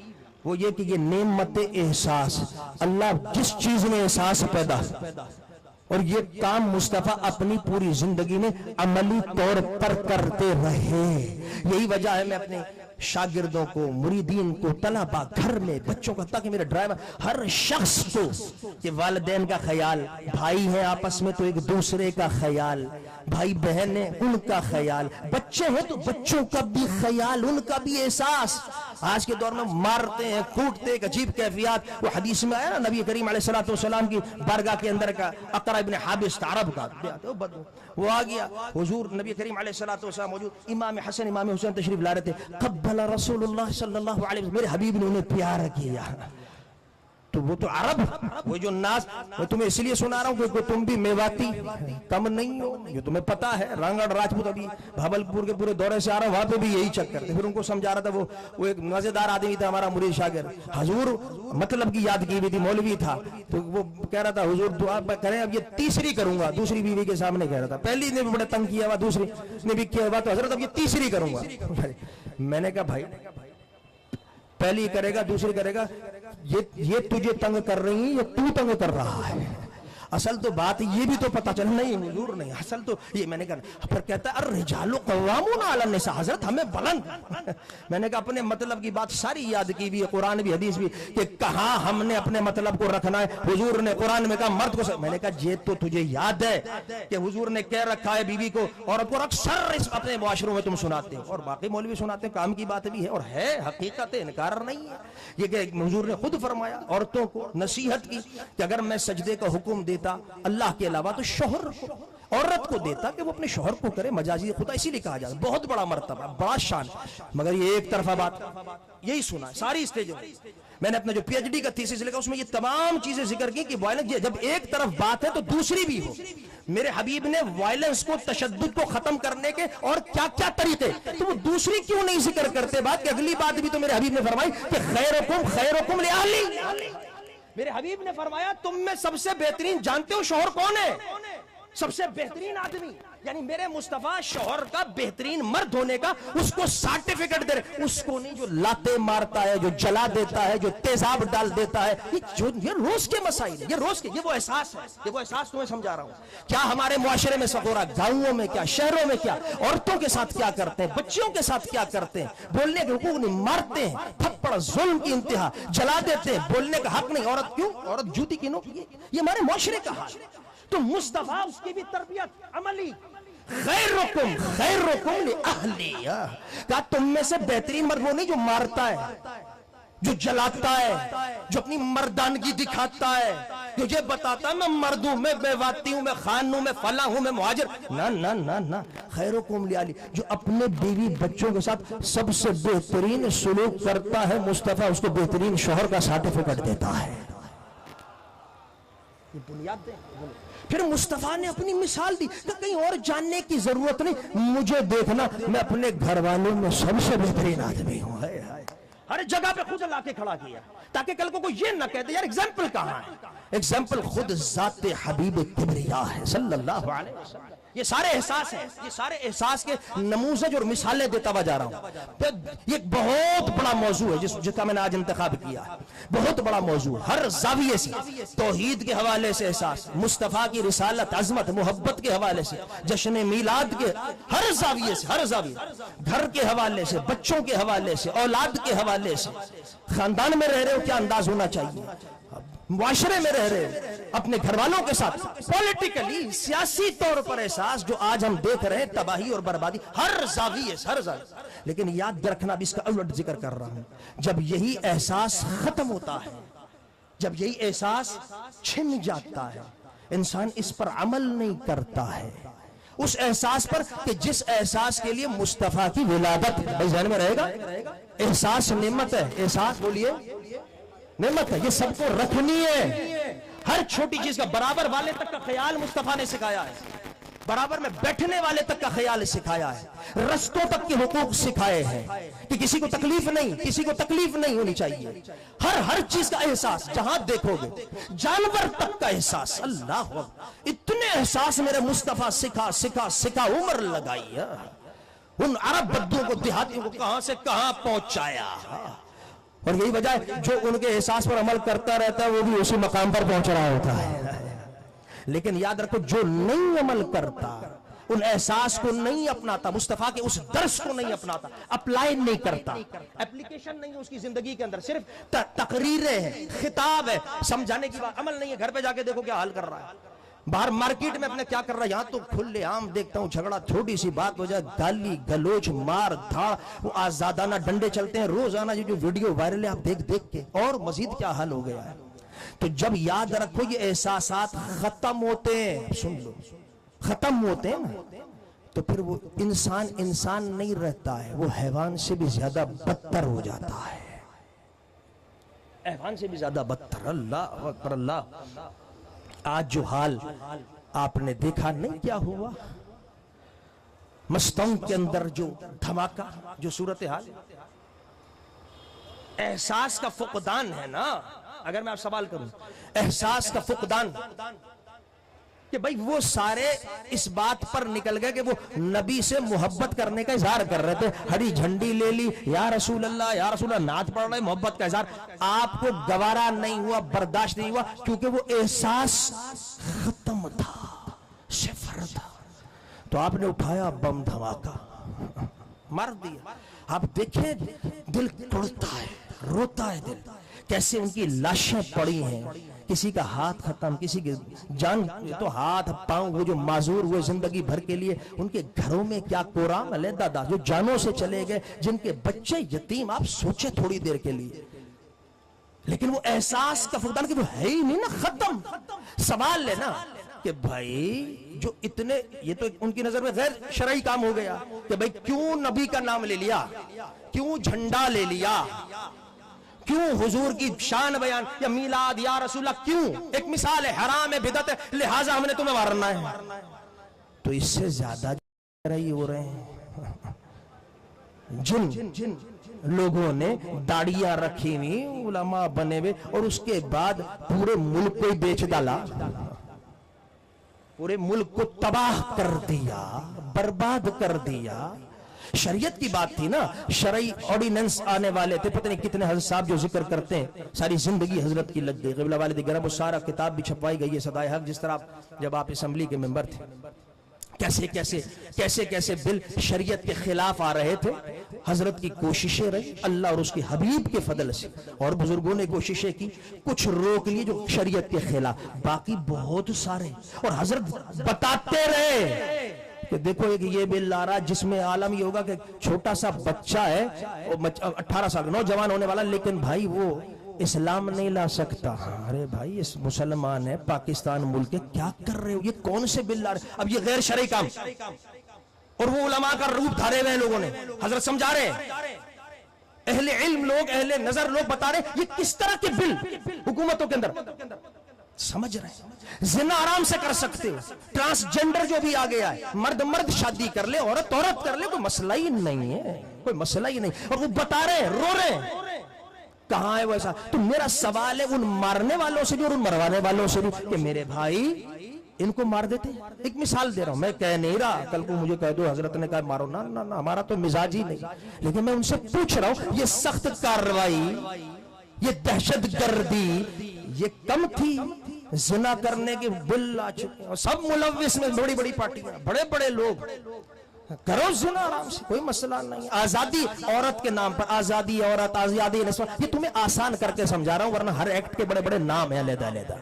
وہ یہ کہ یہ نعمت احساس، اللہ جس چیز میں احساس پیدا، اور یہ کام مصطفیٰ اپنی پوری زندگی میں عملی طور پر کرتے رہے۔ یہی وجہ ہے میں اپنے شاگردوں کو، مریدین کو، طلباء، گھر میں بچوں کو، تاکہ میرے ڈرائیور ہر شخص کو کہ والدین کا خیال، بھائی ہیں آپس میں تو ایک دوسرے کا خیال، بھائی بہن ہیں ان کا خیال، بچے ہیں تو بچوں کا بھی خیال، ان کا بھی احساس۔ آج کے دور میں مارتے ہیں، کوٹتے، ایک عجیب کیفیات۔ وہ حدیث میں آیا نا نبی کریم علیہ السلام کی بارگاہ کے اندر کا اقرع ابن حابس عرب کا، وہ آ گیا حضور نبی کریم علیہ السلام موجود، امام حسن امام حسین تشریف لا رہے تھے، قبل رسول اللہ صلی اللہ علیہ وسلم، میرے حبیب نے انہیں پیار کیا۔ تو وہ تو عرب، وہ جو ناز، میں تمہیں اس لیے سنا رہا ہوں کہ تم بھی میواتی کم نہیں ہو، یہ تمہیں پتا ہے۔ رانگڑ راجپوت ابھی بھاولپور کے پورے دورے سے آ رہا ہوں، وہاں پہ بھی یہی چکر تھے۔ پھر ان کو سمجھا رہا تھا، وہ ایک مزیدار آدمی تھا ہمارا مرید شاگرد، حضور مطلب کی یاد کی ہوئی تھی، مولوی تھا، تو وہ کہہ رہا تھا حضور دعا کریں، اب یہ تیسری کروں گا، دوسری بیوی کے سامنے کہہ رہا تھا، پہلی نے بھی بڑا تنگ کیا ہوا، دوسری نے بھی کیا ہوا، تو حضرت اب یہ تیسری کروں گا۔ میں نے کہا بھائی پہلی کرے گا دوسری کرے گا، یہ تجھے تنگ کر رہی ہیں، یہ تو تنگ کر رہا ہے۔ اصل تو بات یہ بھی تو پتا چل، نہیں حضور نہیں، اصل تو یہ میں نے کہا، پھر کہتا ہے الرجال قوامون علی النساء، حضرت ہمیں بلند۔ میں نے کہا اپنے مطلب کی بات ساری یاد کی بھی ہے، قرآن بھی حدیث بھی، کہ کہاں ہم نے اپنے مطلب کو رکھنا ہے۔ حضور نے قرآن میں کہا مرد کو، میں نے کہا یہ تو تجھے یاد ہے کہ حضور نے کہہ رکھا ہے بیوی کو، عورت کو، اکثر اس اپنے معاشروں میں تم سناتے ہو اور باقی مولوی سناتے ہیں، کام کی بات بھی ہے اور ہے حقیقت، انکار نہیں ہے یہ کہ حضور نے خود فرمایا عورتوں کو نصیحت کی کہ اگر میں سجدے کا حکم دیتا اللہ کے علاوہ تو شوہر کو، عورت کو دیتا کہ وہ اپنے شوہر کو کرے، مجازی خدا اسی لیے کہا جاتا، بہت بڑا مرتبہ، بڑا شان، مگر یہ ایک طرفہ بات یہی سنا ساری اسٹیج میں نے اپنا جو پی ایچ ڈی کا تھیسس لکھا اس میں یہ تمام چیزیں ذکر کی کہ وائلنس جب ایک طرف بات ہے تو دوسری بھی ہو۔ میرے حبیب نے وائلنس کو، تشدد کو ختم کرنے کے اور کیا کیا طریقے، تو وہ دوسری کیوں نہیں ذکر کرتے بات کہ اگلی بات بھی تو میرے حبیب نے فرمائی کہ خیرکم لأہلی۔ میرے حبیب نے فرمایا تم میں سب سے بہترین جانتے ہو شوہر کون ہے؟ سب سے بہترین آدمی، یعنی میرے مصطفیٰ شوہر کا بہترین مرد ہونے کا اس کو سرٹیفکیٹ دے رہے، اس کو نہیں جو لاتے مارتا ہے، جو جلا دیتا ہے، جو تیزاب ڈال دیتا ہے، یہ روز کے مسائل ہیں، یہ روز کے، یہ وہ احساس ہے، یہ وہ احساس تمہیں سمجھا رہا ہوں۔ کیا ہمارے معاشرے میں سکورا، گاؤں میں کیا، شہروں میں کیا، عورتوں کے ساتھ کیا کرتے ہیں، بچیوں کے ساتھ کیا کرتے ہیں، بولنے کے حقوق نہیں، مارتے ہیں، تھپڑ ظلم کی انتہا، جلا دیتے ہیں، بولنے کا حق نہیں، عورت کیوں، عورت جوتی کی نوک، یہ ہمارے معاشرے کا حال ہے۔ تو مصطفیٰ اس کی بھی تربیت عملی، خیرکم لأہلی، کہا تم میں سے بہترین مرد وہ نہیں جو مارتا ہے، جو جلاتا ہے، جو اپنی مردانگی دکھاتا ہے، جو یہ بتاتا ہے میں مرد ہوں، میں بیواتی ہوں، میں خان ہوں، میں فلاں ہوں، میں مہاجر، نہ خیرکم لأہلی، جو اپنے بیوی بچوں کے ساتھ سب سے بہترین سلوک کرتا ہے، مصطفیٰ اس کو بہترین شوہر کا سرٹیفکیٹ دیتا ہے۔ یہ بنیاد دیں۔ پھر مصطفیٰ نے اپنی مثال دی کہ کہیں اور جاننے کی ضرورت نہیں، مجھے دیکھنا، میں اپنے گھر والوں میں سب سے بہترین آدمی ہوں۔ ہر جگہ پہ خود لا کے کھڑا کیا تاکہ کل کو کوئی یہ نہ کہتے یار ایگزامپل کہاں ہے، ایگزامپل خود ذات حبیب کبریا ہے صلی اللہ علیہ وسلم۔ یہ سارے احساس ہیں، یہ سارے احساس کے نموذج اور مثالیں دیتا ہوا جا رہا ہوں۔ یہ ایک بہت بڑا موضوع ہے جس کا میں نے آج انتخاب کیا ہے، بہت بڑا موضوع، ہر زاویے سے، توحید کے حوالے سے احساس، مصطفیٰ کی رسالت، عظمت، محبت کے حوالے سے، جشن میلاد کے ہر زاویے سے، ہر زاویے، گھر کے حوالے سے، بچوں کے حوالے سے، اولاد کے حوالے سے، خاندان میں رہ رہے ہو کیا انداز ہونا چاہیے، معاشرے میں رہ رہے ہو اپنے گھر والوں کے ساتھ، پولیٹیکلی سیاسی طور پر احساس جو آج ہم دیکھ رہے ہیں، تباہی اور بربادی ہر زاویے سے، ہر زاویے۔ لیکن یاد رکھنا، اب اس کا الٹ ذکر کر رہا ہوں، جب یہی احساس ختم ہوتا ہے، جب یہی احساس چھن جاتا ہے، انسان اس پر عمل نہیں کرتا ہے، اس احساس پر کہ جس احساس کے لیے مصطفیٰ کی ولادت، بھائی ذہن میں رہے گا، احساس نعمت ہے، احساس بولیے نعمت ہے، یہ سب کو رکھنی ہے، ہر چھوٹی چیز کا، برابر والے تک کا خیال مصطفیٰ نے سکھایا ہے، برابر میں بیٹھنے والے تک کا خیال سکھایا ہے، رستوں تک کے حقوق سکھائے ہیں کہ کسی کو تکلیف نہیں ہونی چاہیے، ہر چیز کا احساس، جہاں دیکھو گے جانور تک کا احساس، اللہ اکبر، اتنے احساس میرے مصطفیٰ سکھا عمر لگائی ہے، ان عرب بدوں کو، دیہاتیوں کو کہاں سے کہاں پہنچایا، اور یہی وجہ ہے جو ان کے احساس پر عمل کرتا رہتا ہے وہ بھی اسی مقام پر پہنچ رہا ہوتا ہے۔ لیکن یاد رکھو، جو نہیں عمل کرتا، ان احساس کو نہیں اپناتا، مصطفیٰ کے اس درس کو نہیں اپناتا، اپلائی نہیں کرتا، اپلیکیشن نہیں ہے اس کی زندگی کے اندر، صرف تقریریں ہیں، خطاب ہے، سمجھانے کی بات، عمل نہیں ہے، گھر پہ جا کے دیکھو کیا حال کر رہا ہے، باہر مارکیٹ میں اپنے کیا کر رہا ہے، یہاں تو کھلے عام دیکھتا ہوں جھگڑا، چھوٹی سی بات ہو جائے گالی گلوچ مار دھاڑ، وہ آزادانہ ڈنڈے چلتے ہیں روزانہ، جو ویڈیو وائرل ہے آپ دیکھ کے، اور مزید کیا حال ہو گیا ہے۔ تو جب یاد رکھو یہ احساسات ختم ہوتے ہیں، سن لو، ختم ہوتے ہیں نا، تو پھر وہ انسان نہیں رہتا ہے، وہ حیوان سے بھی زیادہ بدتر ہو جاتا ہے، حیوان سے بھی زیادہ بدتر۔ اللہ اکبر، اللہ۔ آج جو حال آپ نے دیکھا نہیں کیا ہوا، مستنگ کے اندر جو دھماکہ، جو صورتحال، احساس کا فقدان ہے نا، اگر میں آپ سوال کروں، احساس کا فقدان، کہ بھئی وہ سارے اس بات پر نکل گئے کہ وہ نبی سے محبت کرنے کا اظہار کر رہے تھے، ہری جھنڈی لے لی، یا رسول اللہ یا رسول اللہ، نعت پڑھ رہے، محبت کا اظہار، آپ کو گوارا نہیں ہوا، برداشت نہیں ہوا، کیونکہ وہ احساس ختم تھا، صفر تھا، تو آپ نے اٹھایا بم دھماکہ، مار دیا۔ آپ دیکھیں دل ٹوٹتا ہے، روتا ہے دل، کیسے ان کی لاشیں پڑی ہیں، کسی کا ہاتھ ختم، کسی کی جان، تو ہاتھ پاؤں وہ جو معذور ہوئے زندگی بھر کے لیے، ان کے گھروں میں کیا قرآن علیحدہ، جو جانوں سے چلے گئے، جن کے بچے یتیم، آپ سوچے تھوڑی دیر کے لیے، لیکن وہ احساس کا فقدان کہ وہ ہے ہی نہیں نا، ختم۔ سوال لینا کہ بھائی جو اتنے، یہ تو ان کی نظر میں غیر شرعی کام ہو گیا کہ بھئی کیوں نبی کا نام لے لیا، کیوں جھنڈا لے لیا، کیوں حضور کی شان بیان، یا میلاد یا رسول اللہ، کیوں؟ ایک مثال ہے، حرام ہے، بدعت ہے، لہٰذا ہم نے تمہیں مارنا ہے، تو اس سے زیادہ رہی ہو رہے ہیں۔ جن لوگوں نے داڑیاں رکھی ہوئی، علماء بنے ہوئے، اور اس کے بعد پورے ملک کو ہی بیچ ڈالا، پورے ملک کو تباہ کر دیا، برباد کر دیا۔ شریعت کی بات تھی نا، شرعی آرڈیننس آنے والے تھے، پتہ نہیں کتنے حضرت صاحب جو ذکر کرتے ہیں، ساری زندگی حضرت کی لگ گئی، قبلہ والد گرم، وہ سارا کتاب بھی چھپوائی گئی ہے، صدائے حق، جس طرح جب آپ اسمبلی کے ممبر تھے، کیسے بل شریعت کے خلاف آ رہے تھے، حضرت کی کوششیں رہی، اللہ اور اس کے حبیب کے فضل سے، اور بزرگوں نے کوششیں کی، کچھ روک لیے جو شریعت کے خلاف، باقی بہت سارے، اور حضرت بتاتے رہے کہ دیکھو ایک یہ بل آ رہا جس میں عالم یہ ہوگا کہ چھوٹا سا بچہ ہے، 18 سال نوجوان ہونے والا، لیکن بھائی وہ اسلام نہیں لا سکتا۔ ارے بھائی اس مسلمان ہے، پاکستان ملک ہے، کیا کر رہے ہو، یہ کون سے بل لا رہے، اب یہ غیر شرعی کام، اور وہ علماء کا روپ دھارے ہوئے ہیں لوگوں نے، حضرت سمجھا رہے ہیں، اہل علم لوگ، اہل نظر لوگ بتا رہے ہیں یہ کس طرح کے بل حکومتوں کے اندر سمجھ رہے ہیں۔ زنا آرام سے کر سکتے ہو، ٹرانسجنڈر جو بھی آ گیا ہے، مرد شادی کر لے، عورت کر لے، کوئی مسئلہ ہی نہیں ہے، کوئی مسئلہ ہی نہیں، اور وہ بتا رہے ہیں، رو رہے ہیں، کہاں ہے وہ ایسا؟ تو میرا سوال ہے ان مارنے والوں سے بھی اور ان مروانے والوں سے بھی کہ میرے بھائی ان کو مار دیتے. ایک مثال دے رہا ہوں, میں کہہ نہیں رہا کل کو مجھے کہہ دو حضرت نے کہا مارو, نہ نہ ہمارا تو مزاج ہی نہیں, لیکن میں ان سے پوچھ رہا ہوں یہ سخت کارروائی, یہ دہشت گردی یہ کم تھی؟ زنا کرنے کے بل آ چکے اور سب ملوث میں بڑی بڑی پارٹیاں, بڑے بڑے لوگ, کرو زنا آرام سے, کوئی مسئلہ نہیں. آزادی عورت کے نام پر, آزادی عورت, آزادی نسواں, یہ تمہیں آسان کر کے سمجھا رہا ہوں, ورنہ ہر ایکٹ کے بڑے بڑے نام ہیں علیحدہ علیحدہ,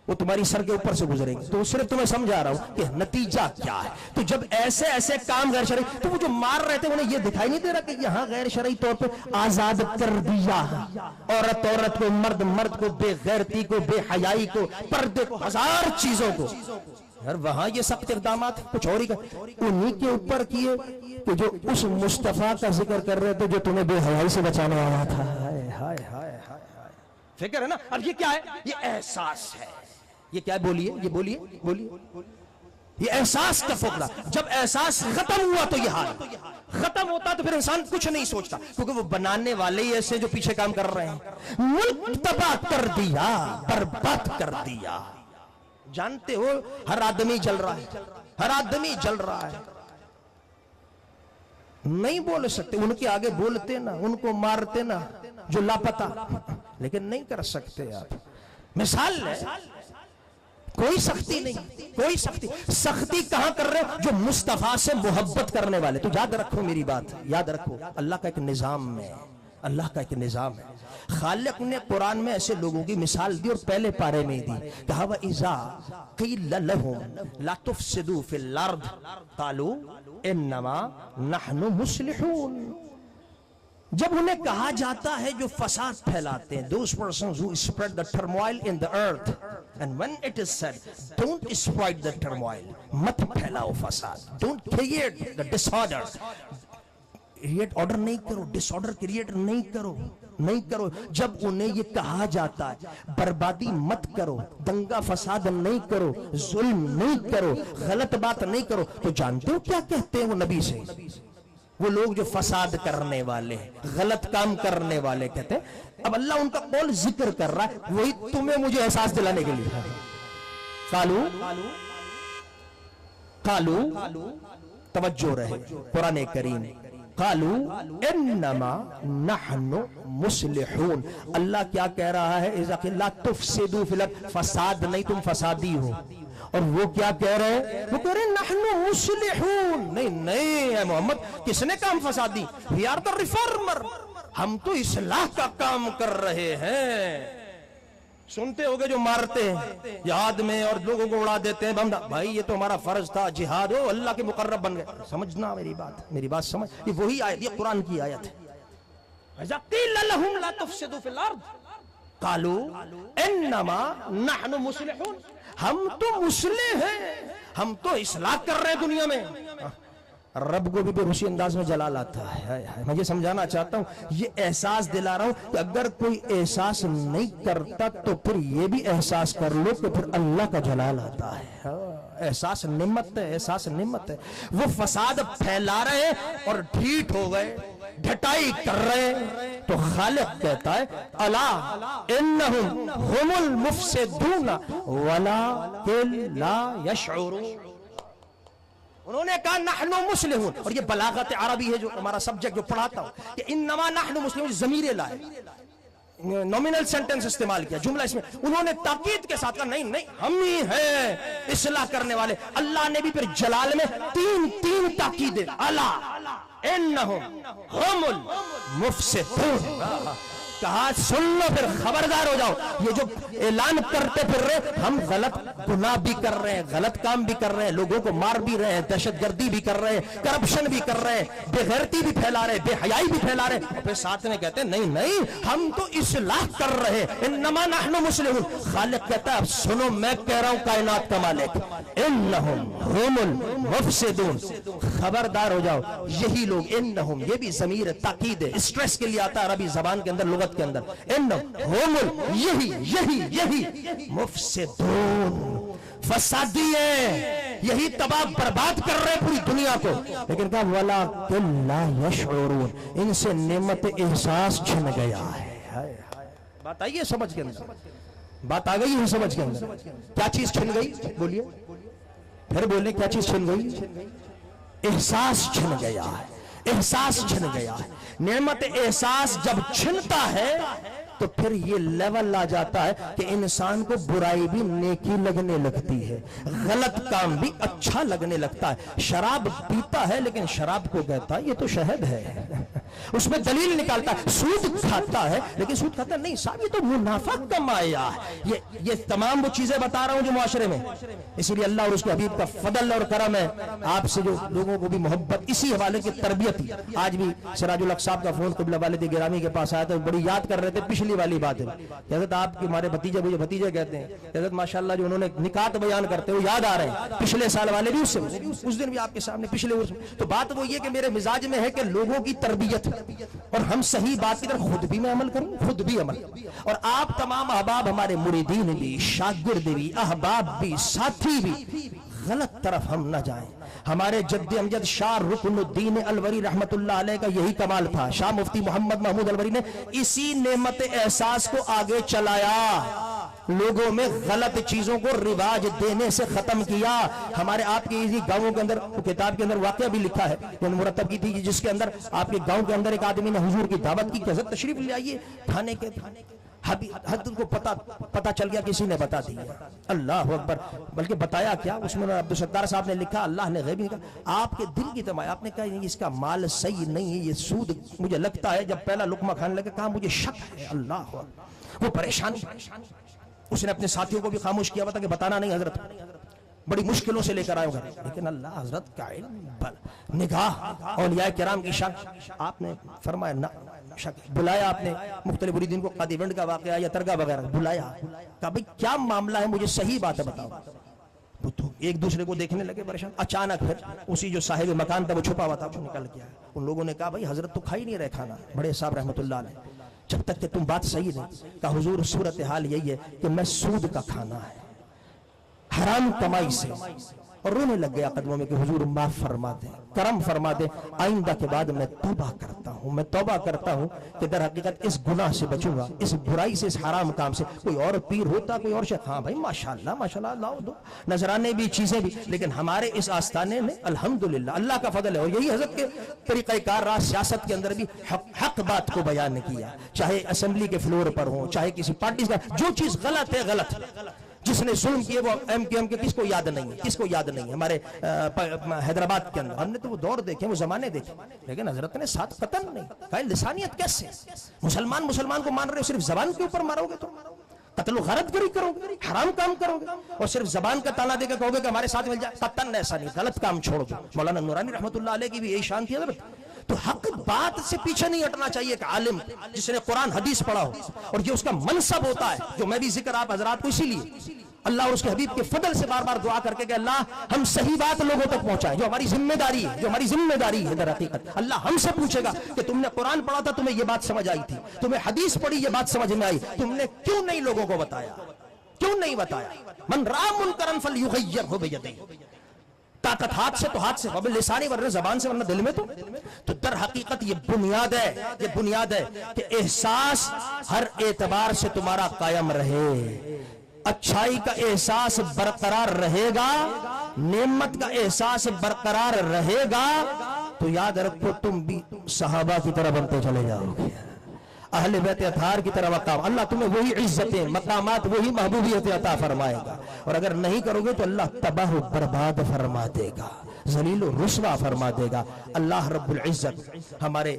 وہ تمہاری سر کے اوپر سے گزریں گے. تو صرف تمہیں سمجھا رہا ہوں کہ نتیجہ کیا ہے. تو جب ایسے ایسے کام غیر شرعی, تو وہ جو مار رہے تھے انہیں یہ دکھائی نہیں دے رہا کہ یہاں غیر شرعی طور پہ آزاد کر دیا, عورت عورت کو, مرد مرد کو, بے غیرتی کو, بے حیائی کو, پردے کو, ہزار چیزوں کو. یار وہاں یہ سخت اقدامات کچھ اور ہی انہی کے اوپر کیے کہ جو اس مصطفیٰ کا ذکر کر رہے تھے جو تمہیں بے حیائی سے بچانے آیا تھا. ہائے ہائے ہائے ہائے, فکر ہے نا. اب یہ کیا ہے؟ یہ احساس ہے. یہ کیا ہے؟ بولیے, یہ بولیے بولیے. یہ احساس کا فقدان. جب احساس ختم ہوا تو یہ حال ختم ہوتا, تو پھر انسان کچھ نہیں سوچتا, کیونکہ وہ بنانے والے ہی ایسے جو پیچھے کام کر رہے ہیں. ملک تباہ کر دیا, برباد کر دیا. جانتے ہو ہر آدمی جل رہا ہے, ہر آدمی جل رہا ہے. نہیں بول سکتے, ان کے آگے بولتے نا, ان کو مارتے نا جو لاپتہ, لیکن نہیں کر سکتے آپ. مثال ہے, کوئی سختی نہیں, کوئی سختی. سختی کہاں کر رہے ہو؟ جو مصطفیٰ سے محبت کرنے والے. تو یاد رکھو میری بات, یاد رکھو, اللہ کا ایک نظام ہے, اللہ کا ایک نظام ہے. خالق نے قرآن میں ایسے لوگوں کی مثال دی اور پہلے پارے میں دی. کہا وَإِذَا قِيلَ لَهُمْ لَا تُفْسِدُوا فِي الْأَرْضِ قَالُوا إِنَّمَا نَحْنُ مُصْلِحُونَ. جب انہیں کہا جاتا ہے جو فساد پھیلاتے ہیں, those persons who spread the turmoil in the earth, and when it is said don't spread the turmoil, مت پھیلاؤ فساد, don't create the disorder, create order نہیں کرو, disorder create نہیں کرو, نہیں کرو. جب انہیں یہ کہا جاتا ہے بربادی مت کرو, دنگا فساد نہیں کرو, ظلم نہیں کرو, غلط بات نہیں کرو, تو جانتے ہو کیا کہتے ہیں وہ نبی سے؟ وہ لوگ جو فساد کرنے والے ہیں, غلط کام کرنے والے, کہتے ہیں. اب اللہ ان کا قول ذکر کر رہا ہے, وہی تمہیں مجھے احساس دلانے کے لیے. قالو قالو, توجہ رہے قرآن کریم, قالو انما نحن مصلحون. اللہ کیا کہہ رہا ہے؟ اذا لا تفسدوا فی الارض, فساد نہیں, تم فسادی ہو. اور وہ کیا کہہ رہے ہیں؟ وہ کہہ رہے ہیں نحن مصلحون. نہیں نہیں اے محمد, کس نے کام فسادی؟ we are the reformer, ہم تو اصلاح کا کام کر رہے ہیں. سنتے ہوگے جو مارتے ہیں جہاد میں اور لوگوں کو اڑا دیتے ہیں بم, بھائی یہ تو ہمارا فرض تھا, جہاد ہو, اللہ کے مقرب بن گئے. سمجھنا میری بات, میری بات سمجھ. یہ وہی آیت, یہ قرآن کی آیت ہے. اذا قیل لهم لا تفسدوا فی الارض قالوا انما نحن مصلحون. ہم تو مصلح ہیں, ہم تو اصلاح کر رہے ہیں دنیا میں. رب کو بھی بے ہوشی انداز میں جلال آتا ہے. میں یہ سمجھانا چاہتا ہوں, یہ احساس دلا رہا ہوں کہ اگر کوئی احساس نہیں کرتا تو پھر یہ بھی احساس کر لو کہ پھر اللہ کا جلال آتا ہے. احساس نعمت ہے, احساس نعمت ہے. وہ فساد پھیلا رہے ہیں اور ڈھیٹ ہو گئے, ڈھٹائی کر رہے ہیں, تو خالق کہتا ہے الا انہم هم المفسدون ولکن لا یشعرون. انہوں نے کہا نحن مصلحون, اور یہ بلاغت عربی ہے جو ہمارا سبجیکٹ جو پڑھاتا ہوں, کہ انما نحن مصلحون, ضمیر لائے, نومینل سینٹنس استعمال کیا, جملہ اس میں. انہوں نے تاکید کے ساتھ کہا نہیں نہیں, ہم ہی ہیں اصلاح کرنے والے. اللہ نے بھی پھر جلال میں تین تاکیدیں, الا انہم هم المفسدون. کہا سن لو, پھر خبردار ہو جاؤ. یہ جو اعلان کرتے پھر رہے, ہم غلط گناہ بھی کر رہے ہیں, غلط کام بھی کر رہے ہیں, لوگوں کو مار بھی رہے ہیں, دہشت گردی بھی کر رہے ہیں, کرپشن بھی کر رہے ہیں, بے غیرتی بھی پھیلا رہے ہیں, بے حیائی بھی پھیلا رہے ہیں. پھر ساتھ میں کہتے ہیں نہیں نہیں, ہم تو اصلاح کر رہے ہیں, انما نحن مصلحون. خالق کہتا ہے اب سنو, میں کہہ رہا ہوں کائنات کا مالک, انہم هم المفسدون. خبردار ہو جاؤ, یہی لوگ, انہم, یہ بھی ضمیر تاکید ہے, اسٹریس کے لیے آتا ہے عربی زبان کے اندر, لغت کے اندر. انہم یہی مفسدون, فسادی ہیں, یہی تباہ برباد کر رہے پوری دنیا کو. لیکن کہا ولکن لا یشعرون, ان سے نعمت احساس چھن گیا ہے. بات آئیے سمجھ کے اندر, بات آ گئی ہے سمجھ کے اندر؟ کیا چیز چھن گئی؟ بولیے پھر بولیں، کیا چیز چھن گئی؟ احساس چھن گیا ہے، احساس چھن گیا ہے۔ نعمت احساس جب چھنتا ہے تو پھر یہ لیول آ جاتا ہے کہ انسان کو برائی بھی نیکی لگنے لگتی ہے، غلط کام بھی اچھا لگنے لگتا ہے۔ شراب پیتا ہے لیکن شراب کو کہتا ہے یہ تو شہد ہے، اس میں دلیل نکالتا ہے۔ سود کھاتا ہے لیکن سود کھاتا ہے نہیں صاحب یہ تو منافع کمایا ہے۔ یہ تمام وہ چیزیں بتا رہا ہوں جو معاشرے میں، اسی لیے اللہ اور اس کے حبیب کا فضل اور کرم ہے آپ سے جو لوگوں کو بھی محبت اسی حوالے کی تربیت ہی۔ آج بھی سراج الحق صاحب کا فون قبلہ والد گرامی کے پاس آیا تھا، بڑی یاد کر رہے تھے پچھلی والی بات ہے۔ حضرت آپ کے ہمارے بھتیجے، مجھے بھتیجے کہتے ہیں، حضرت ماشاءاللہ جو انہوں نے نکات بیان کرتے وہ یاد آ رہے ہیں، پچھلے سال والے بھی اس دن بھی آپ کے سامنے پچھلے تو بات وہ یہ کہ میرے مزاج میں ہے کہ لوگوں کی تربیت اور ہم صحیح بات کی طرف خود بھی میں عمل کروں، خود بھی عمل، اور آپ تمام احباب ہمارے مریدین بھی، شاگرد بھی، احباب بھی، ساتھی بھی غلط طرف ہم نہ جائیں۔ ہمارے جد امجد شاہ رکن الدین الوری رحمت اللہ علیہ کا یہی کمال تھا۔ شاہ مفتی محمد محمود الوری نے اسی نعمت احساس کو آگے چلایا، لوگوں میں غلط چیزوں کو رواج دینے سے ختم کیا۔ ہمارے آپ کے اسی گاؤں کے اندر کتاب کے اندر واقعہ بھی لکھا ہے مرتب کی تھی، جس کے اندر آپ کے گاؤں کے اندر ایک آدمی نے حضور کی دعوت کی کہ حضرت تشریف لے آئیے کھانے کے، حضرت کو پتا چل گیا، کسی نے بتا دیا، اللہ اکبر، بلکہ بتایا کیا اس میں عبدالستار صاحب نے لکھا، اللہ نے غیبی کہا آپ کے دل کی تمائی، آپ نے کہا اس کا مال صحیح نہیں ہے، یہ سود مجھے لگتا ہے، جب پہلا لقمہ کھانے لگے کہا مجھے شک ہے، اللہ اکبر، وہ پریشان، اس نے اپنے ساتھیوں کو بھی خاموش کیا بتا کہ بتانا نہیں حضرت، بڑی مشکلوں سے لے کر آئے گا، لیکن اللہ حضرت کا علم نگاہ اولیاء کرام کی شک، آپ نے فرمایا نہ شک، بلایا آپ نے مختلف مریدین کو، قاضی ونڈ کا واقعہ یا ترگا وغیرہ بلایا، کہا بھئی کیا معاملہ ہے مجھے صحیح بات ہے بتاؤ۔ وہ تو ایک دوسرے کو دیکھنے لگے پریشان، اچانک پھر اسی جو صاحب مکان تھا وہ چھپا ہوا تھا وہ نکل گیا۔ ان لوگوں نے کہا بھئی حضرت تو کھا ہی نہیں رہے کھانا، بڑے صاحب رحمت اللہ علیہ، جب تک کہ تم بات صحیح نہیں، کہا حضور صورتحال یہی ہے کہ میں سود کا کھانا ہے، حرام کمائی سے، اور رونے لگ گیا قدموں میں کہ حضور معاف فرما دیں، کرم فرما دیں، آئندہ کے بعد میں توبہ کرتا ہوں، میں توبہ کرتا ہوں کہ در حقیقت اس گناہ سے بچوں گا، اس برائی سے، اس حرام کام سے۔ کوئی اور پیر ہوتا، کوئی اور شیخ، ہاں بھائی ماشاءاللہ ماشاءاللہ لاؤ دو نذرانے بھی چیزیں بھی، لیکن ہمارے اس آستانے میں الحمدللہ اللہ کا فضل ہے، اور یہی حضرت کے طریقہ کار رہا، سیاست کے اندر بھی حق بات کو بیان کیا، چاہے اسمبلی کے فلور پر ہوں، چاہے کسی پارٹی کا، جو چیز غلط ہے غلط، جس نے ظلم کیے وہ ایم کے کس کو یاد نہیں ہے، کس کو یاد نہیں ہے۔ ہمارے حیدرآباد کے اندر ہم نے تو وہ دور دیکھے، وہ زمانے دیکھے، لیکن حضرت نے ساتھ قتل نہیں کہا، لسانیت کیسے؟ مسلمان کو مان رہے ہو، صرف زبان کے اوپر مارو گے تو قتل و غارت گری کرو گے، حرام کام کرو گے، اور صرف زبان کا تانا دے کے کہو گے کہ ہمارے ساتھ مل جائے، قتل ایسا نہیں، غلط کام چھوڑ دو۔ مولانا نورانی رحمت اللہ علیہ کی بھی یہی شان تھی حضرت۔ تو حق بات سے پیچھے نہیں ہٹنا چاہیے کہ عالم جس نے قرآن حدیث پڑھا ہو، اور یہ اس کا منصب ہوتا ہے، جو میں بھی ذکر آپ حضرات کو اسی لیے اللہ اور اس کے حبیب کے فضل سے بار بار دعا کر کے کہ اللہ ہم صحیح بات لوگوں تک پہنچائیں، جو ہماری ذمہ داری ہے، جو ہماری ذمہ داری ہے۔ در حقیقت اللہ ہم سے پوچھے گا کہ تم نے قرآن پڑھا تھا، تمہیں یہ بات سمجھ آئی تھی، تمہیں حدیث پڑھی یہ بات سمجھ میں آئی، تم نے کیوں نہیں لوگوں کو بتایا، کیوں نہیں بتایا؟ من رأى منکرا فلیغیرہ بیدہ، طاقت ہاتھ سے تو ہاتھ سے، قبل لسانی ورنہ زبان سے ورنہ دل میں تو در حقیقت یہ بنیاد ہے کہ احساس ہر اعتبار سے تمہارا قائم رہے، اچھائی کا احساس برقرار رہے گا، نعمت کا احساس برقرار رہے گا، تو یاد رکھو تم بھی صحابہ کی طرح بنتے چلے جاؤ گے، اہل بیت اطہار کی طرح مقام، اللہ تمہیں وہی عزتیں، مقامات، وہی محبوبیت عطا فرمائے گا، اور اگر نہیں کرو گے تو اللہ تباہ و برباد فرما دے گا، ذلیل و رسوا فرما دے گا۔ اللہ رب العزت ہمارے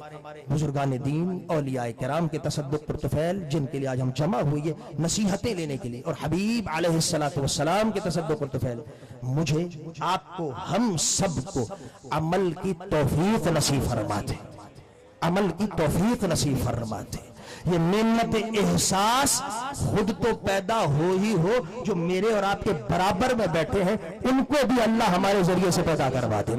بزرگان دین، اولیاء کرام کے تصدق پر طفیل، جن کے لیے آج ہم جمع ہوئے نصیحتیں لینے کے لیے، اور حبیب علیہ السلام کے تصدق پر طفیل، مجھے، آپ کو، ہم سب کو عمل کی توفیق نصیب فرما دے، عمل کی توفیق نصیب فرما دے۔ یہ نعمت احساس خود تو پیدا ہو ہی ہو، جو میرے اور آپ کے برابر میں بیٹھے ہیں ان کو بھی اللہ ہمارے ذریعے سے پیدا کروا دے۔